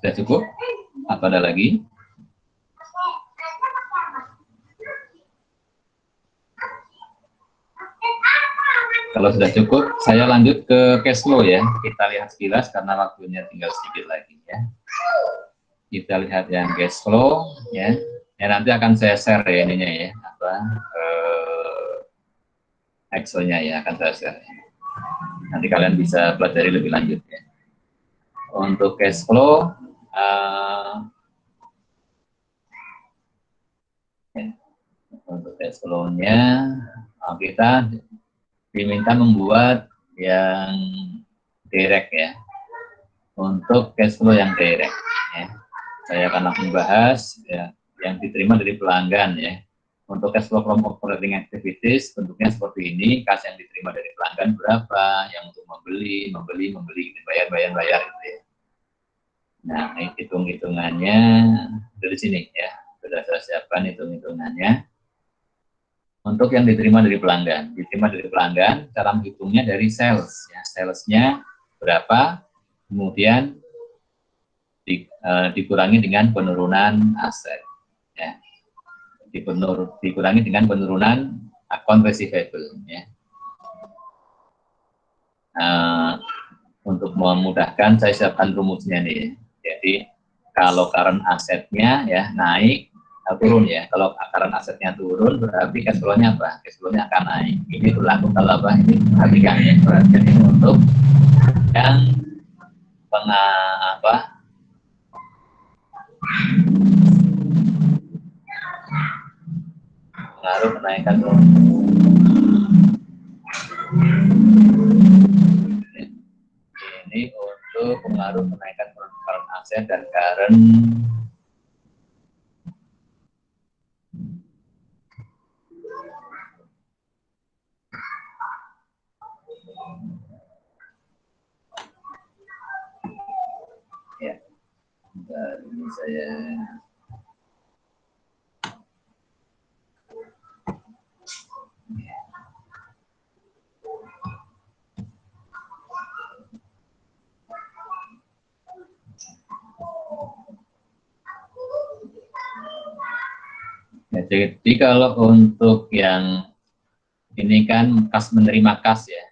Sudah cukup? Apa ada lagi? Kalau sudah cukup, saya lanjut ke cash flow ya. Kita lihat sekilas karena waktunya tinggal sedikit lagi ya. Kita lihat yang cash flow ya. Ya nanti akan saya share ya ininya ya, Excel-nya ya akan saya share. Nanti kalian bisa pelajari lebih lanjut ya. Untuk cash flow untuk cash flow-nya kita diminta membuat yang direct ya, untuk cash flow yang direct ya. Saya akan langsung bahas ya, yang diterima dari pelanggan ya. Untuk cash flow from operating activities bentuknya seperti ini, kas yang diterima dari pelanggan berapa, yang untuk membeli, bayar gitu ya. Nah, hitung-hitungannya dari sini ya, sudah saya siapkan hitung-hitungannya. Untuk yang diterima dari pelanggan, cara menghitungnya dari sales, ya, salesnya berapa, kemudian dikurangi dengan penurunan aset, ya, dikurangi dengan penurunan account receivable, ya. Untuk memudahkan saya siapkan rumusnya nih. Jadi kalau current asetnya ya naik, turun ya. Kalau current asetnya turun berarti cash flow-nya apa? Cash flow-nya akan naik. Ini berlaku kalau apa? Ini perhatikan ya. Perhatikan ini untuk yang pengaruh kenaikan ini untuk pengaruh kenaikan current aset dan current ya. Bentar, ini saya ya, jadi kalau untuk yang ini kan kas menerima kas ya.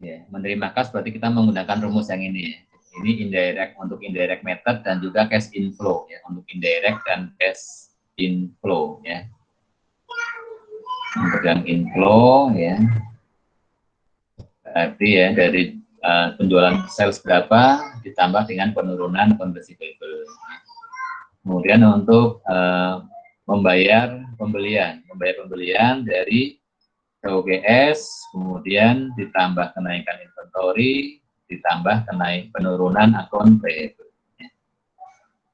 Ya, menerima kas berarti kita menggunakan rumus yang ini ya. Ini indirect untuk indirect method dan juga cash inflow ya, untuk indirect dan cash inflow ya. Untuk yang inflow ya, berarti ya dari penjualan sales berapa ditambah dengan penurunan account receivable. Kemudian untuk membayar pembelian dari OGS, kemudian ditambah kenaikan inventory, ditambah penurunan account payable. Ya.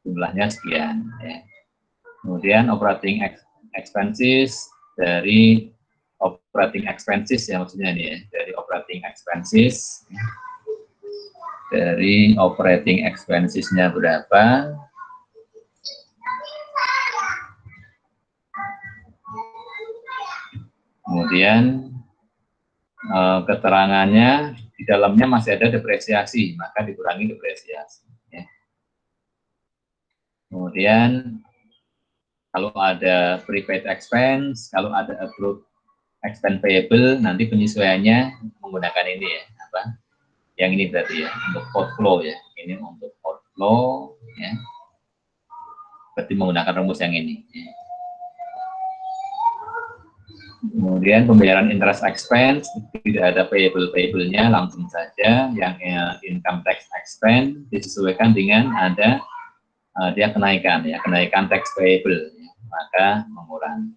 Jumlahnya sekian. Ya. Kemudian operating expenses dari operating expenses ya, maksudnya nih ya, dari operating expenses. Dari operating expensesnya berapa? Kemudian keterangannya di dalamnya masih ada depresiasi, maka dikurangi depresiasi. Ya. Kemudian kalau ada prepaid expense, kalau ada accrued expense payable, nanti penyesuaiannya menggunakan ini ya, apa? Yang ini berarti ya, untuk outflow ya. Ini untuk outflow ya. Berarti menggunakan rumus yang ini. Ya. Kemudian pembayaran interest expense, tidak ada payable-nya, langsung saja. Yang income tax expense disesuaikan dengan ada dia kenaikan ya, kenaikan tax payable, ya, maka mengurangi.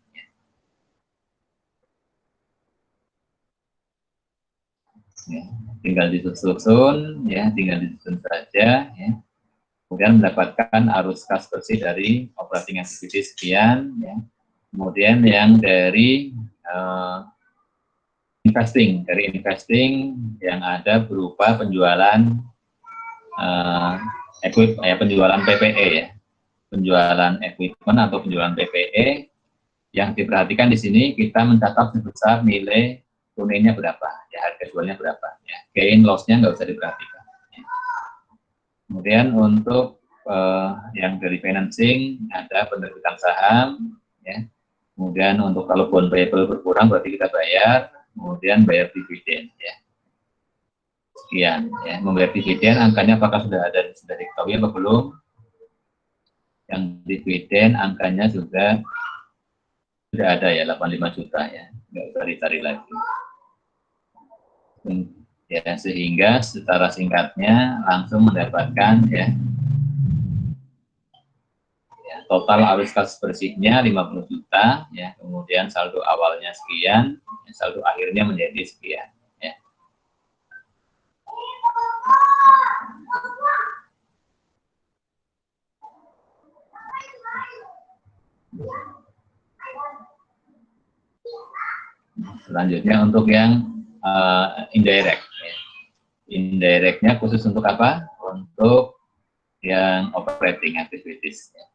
Ya, tinggal disusun ya, tinggal disusun saja ya. Kemudian mendapatkan arus kas bersih dari operating activity sekian ya. Kemudian yang dari investing yang ada berupa penjualan penjualan PPE ya, penjualan equipment atau penjualan PPE. Yang diperhatikan di sini kita mencatat sebesar nilai tunainya berapa, ya harga jualnya berapa, ya gain loss-nya nggak usah diperhatikan. Ya. Kemudian untuk yang dari financing ada penerbitan saham, ya. Kemudian untuk kalau bond payable berkurang berarti kita bayar, kemudian bayar dividen ya. Sekian ya, membayar dividen angkanya apakah sudah diketahui apa belum? Yang dividen angkanya sudah ada ya, 85 juta ya, nggak usah dicari lagi. Ya, sehingga secara singkatnya langsung mendapatkan ya total arus kas bersihnya 50 juta, ya, kemudian saldo awalnya sekian, ya, saldo akhirnya menjadi sekian. Ya. Selanjutnya untuk yang indirect. Ya. Indirectnya khusus untuk apa? Untuk yang operating activities. Ya.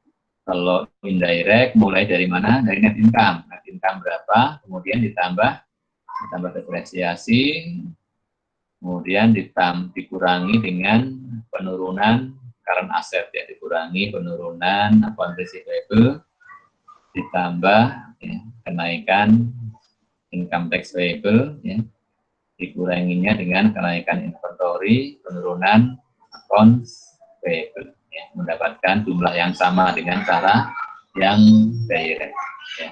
Kalau indirect mulai dari mana? Dari net income. Net income berapa? Kemudian ditambah depresiasi, kemudian dikurangi dengan penurunan current asset, ya, dikurangi penurunan account receivable, ditambah ya, kenaikan income tax payable, ya, dikuranginya dengan kenaikan inventory, penurunan accounts payable, ya, mendapatkan jumlah yang sama dengan cara yang direct, ya.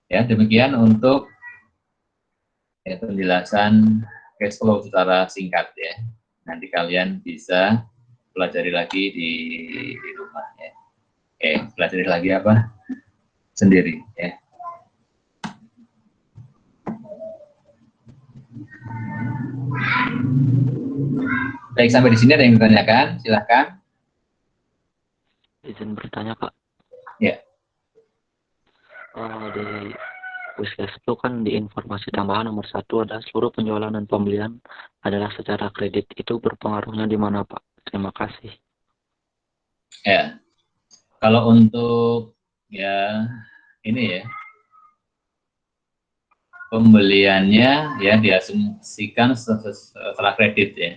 Ya, demikian untuk ya, penjelasan cash flow secara singkat, ya. Nanti kalian bisa pelajari lagi di rumah, ya. Oke, pelajari lagi apa? Sendiri, ya. Baik, sampai di sini ada yang ditanyakan? Silahkan. Izin bertanya, Pak. Ya. Di Wishlist itu kan di informasi tambahan nomor 1 ada seluruh penjualan dan pembelian adalah secara kredit. Itu berpengaruhnya di mana, Pak? Terima kasih. Ya. Kalau untuk ya ini ya, pembeliannya ya diasumsikan setelah kredit, ya.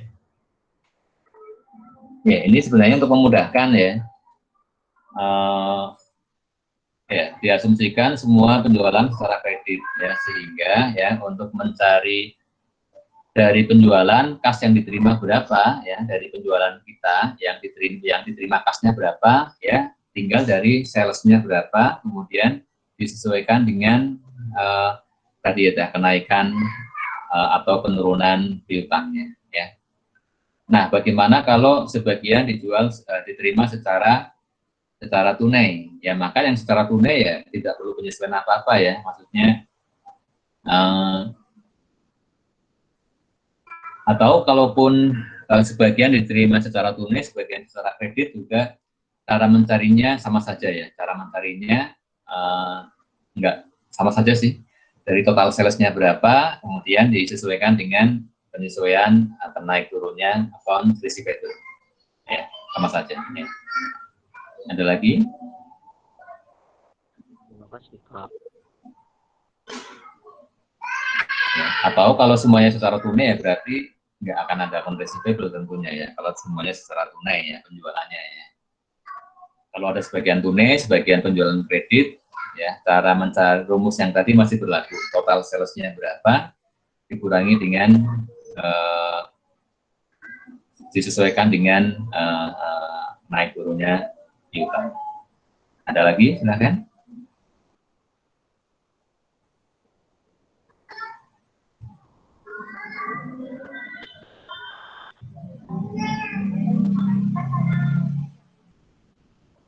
Ya, ini sebenarnya untuk memudahkan, ya. Ya, diasumsikan semua penjualan secara kredit, ya, sehingga ya untuk mencari dari penjualan kas yang diterima berapa, ya, dari penjualan kita yang diterima kasnya berapa, ya, tinggal dari salesnya berapa, kemudian disesuaikan dengan tadi ya kenaikan atau penurunan piutangnya, ya. Nah, bagaimana kalau sebagian diterima secara tunai, ya, maka yang secara tunai ya tidak perlu penyesuaian apa-apa, ya, maksudnya atau kalaupun sebagian diterima secara tunai, sebagian secara kredit juga cara mencarinya sama saja, ya, cara mencarinya enggak sama saja sih, dari total salesnya berapa, kemudian disesuaikan dengan penyesuaian atau naik turunnya account receivable, ya, sama saja, ya. Ada lagi? Terima kasih, Pak. Ya, atau kalau semuanya secara tunai ya berarti nggak akan ada account receivable tentunya, ya, kalau semuanya secara tunai, ya, penjualannya, ya. Kalau ada sebagian tunai, sebagian penjualan kredit, ya, cara mencari rumus yang tadi masih berlaku. Total salesnya berapa dikurangi dengan disesuaikan dengan naik turunnya piutang. Ada lagi? Silakan.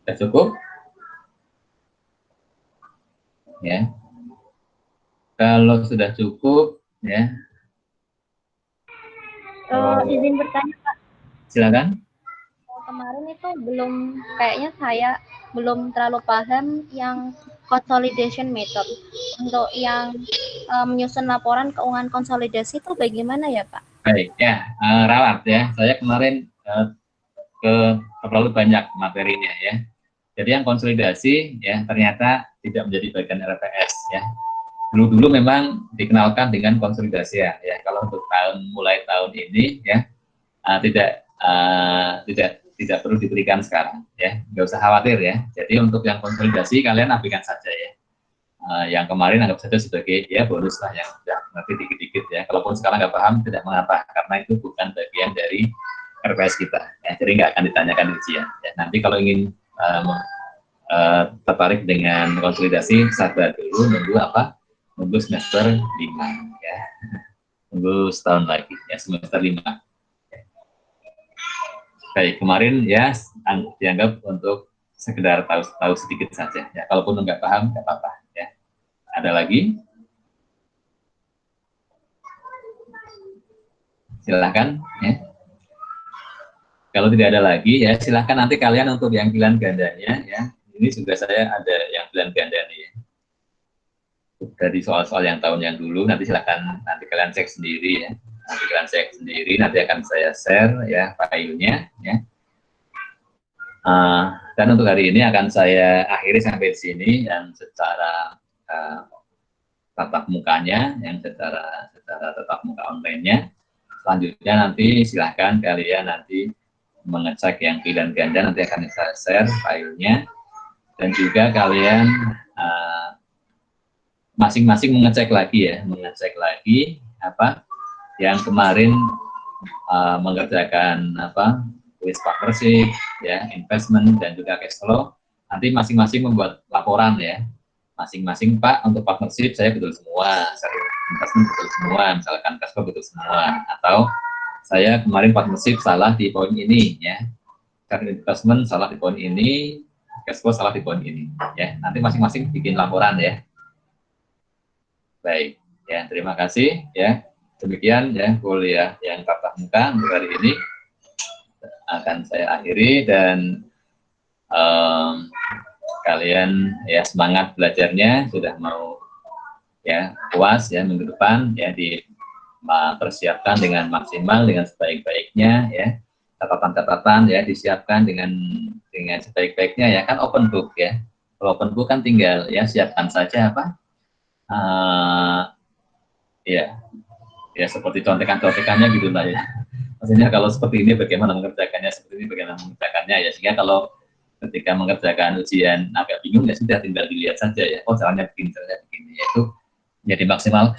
Sudah cukup? Ya. Kalau sudah cukup, ya. Izin bertanya, Pak. Silakan. Kemarin itu kayaknya saya belum terlalu paham yang consolidation method. Untuk yang menyusun laporan keuangan konsolidasi itu bagaimana ya, Pak? Baik, ya, ralat, ya. Saya kemarin terlalu banyak materinya, ya. Jadi yang konsolidasi, ya, ternyata tidak menjadi bagian RPS, ya. Dulu memang dikenalkan dengan konsolidasi, ya. Kalau untuk mulai tahun ini, ya, tidak perlu diberikan sekarang, ya, nggak usah khawatir, ya. Jadi untuk yang konsolidasi kalian abaikan saja, ya. Yang kemarin anggap saja sebagai ya bonus lah, yang sudah ngerti dikit-dikit, ya. Kalaupun sekarang nggak paham tidak mengapa, karena itu bukan bagian dari RPS kita, ya. Jadi nggak akan ditanyakan di ujian, ya. Nanti kalau ingin tertarik dengan konsolidasi, sabar dulu, nunggu semester 5, ya. Nunggu setahun lagi, ya, semester 5. Baik, kemarin ya dianggap untuk sekedar tahu sedikit saja, ya. Kalaupun nggak paham nggak apa-apa, ya. Ada lagi? Silahkan, ya. Kalau tidak ada lagi, ya silahkan nanti kalian untuk yang pilihan gandanya, ya. Ini juga saya ada yang pilihan ganda nih, ya. Dari soal-soal yang tahun yang dulu, nanti silahkan nanti kalian cek sendiri, ya. Nanti akan saya share, ya, filenya, ya. Dan untuk hari ini akan saya akhiri sampai di sini, yang secara tatap mukanya, yang secara tatap muka online-nya. Selanjutnya nanti silahkan kalian nanti mengecek yang pilihan ganda, nanti akan saya share filenya, dan juga kalian masing-masing mengecek lagi apa yang kemarin mengerjakan with partnership, ya, investment dan juga cash flow. Nanti masing-masing membuat laporan ya. Masing-masing, Pak, untuk partnership saya betul semua, investment betul semua, misalkan cash flow betul semua, atau saya kemarin partnership salah di poin ini ya. Karena investment salah di poin ini, cash flow salah di poin ini ya. Nanti masing-masing bikin laporan ya. Baik, ya, terima kasih ya. Demikian ya kuliah yang tatap muka untuk hari ini akan saya akhiri, dan kalian ya semangat belajarnya, sudah mau ya puas ya minggu depan ya, dipersiapkan dengan maksimal, dengan sebaik-baiknya ya, catatan-catatan ya disiapkan dengan sebaik-baiknya ya, kan open book ya. Kalau open book kan tinggal ya siapkan saja apa ya seperti contekan-contekannya gitu lah ya. Maksudnya kalau seperti ini bagaimana mengerjakannya, seperti ini bagaimana mengerjakannya ya, sehingga kalau ketika mengerjakan ujian agak bingung ya sudah tinggal dilihat saja ya, oh caranya begini ya, itu ya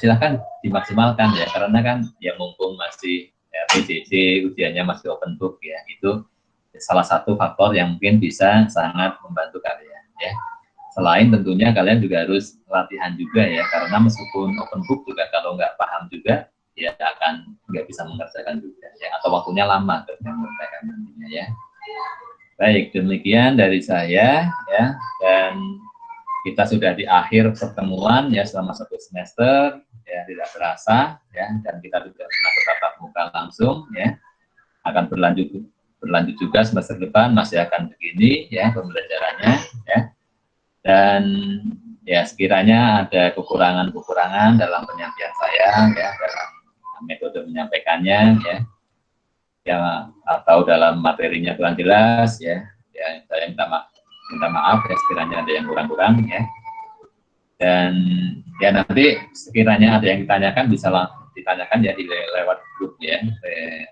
silahkan dimaksimalkan ya, karena kan ya mumpung masih ya, PJJ ujiannya masih open book ya, itu salah satu faktor yang mungkin bisa sangat membantu kalian ya. Selain tentunya kalian juga harus latihan juga ya, karena meskipun open book juga kalau nggak paham juga ya akan nggak bisa mengerjakan juga ya, atau waktunya lama ketika mengerjakan nantinya ya. Baik, demikian dari saya ya, dan kita sudah di akhir pertemuan ya selama 1 semester ya, tidak terasa ya, dan kita juga pernah bertatap muka langsung ya, akan berlanjut juga semester depan masih akan begini ya pembelajarannya ya. Dan ya sekiranya ada kekurangan-kekurangan dalam penyampaian saya ya, dalam metode menyampaikannya ya, atau dalam materinya kurang jelas ya, saya minta maaf ya sekiranya ada yang kurang-kurang ya. Dan ya nanti sekiranya ada yang ditanyakan bisa langsung ditanyakan ya di lewat grup ya,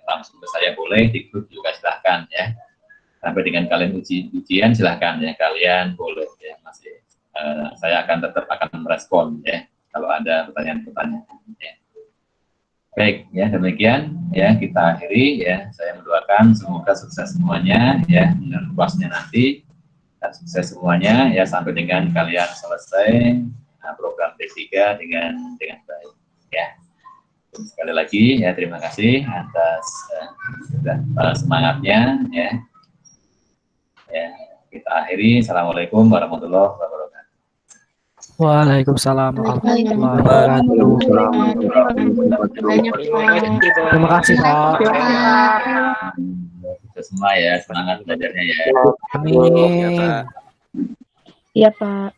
langsung ke saya boleh, di grup juga silahkan ya. Sampai dengan kalian ujian silahkan ya, kalian boleh ya, masih saya akan tetap merespon ya kalau ada pertanyaan-pertanyaan ya. Baik ya, demikian ya kita akhiri ya. Saya mendoakan semoga sukses semuanya ya, dengan puasnya nanti, dan sukses semuanya ya sampai dengan kalian selesai program D3 dengan baik ya. Sekali lagi ya terima kasih atas semangatnya ya. Ya, kita akhiri. Assalamualaikum warahmatullahi wabarakatuh. Waalaikumsalam warahmatullahi wabarakatuh. Terima kasih, Pak. Kita semua ya, semangat belajarnya ya. Amin. Iya, Pak.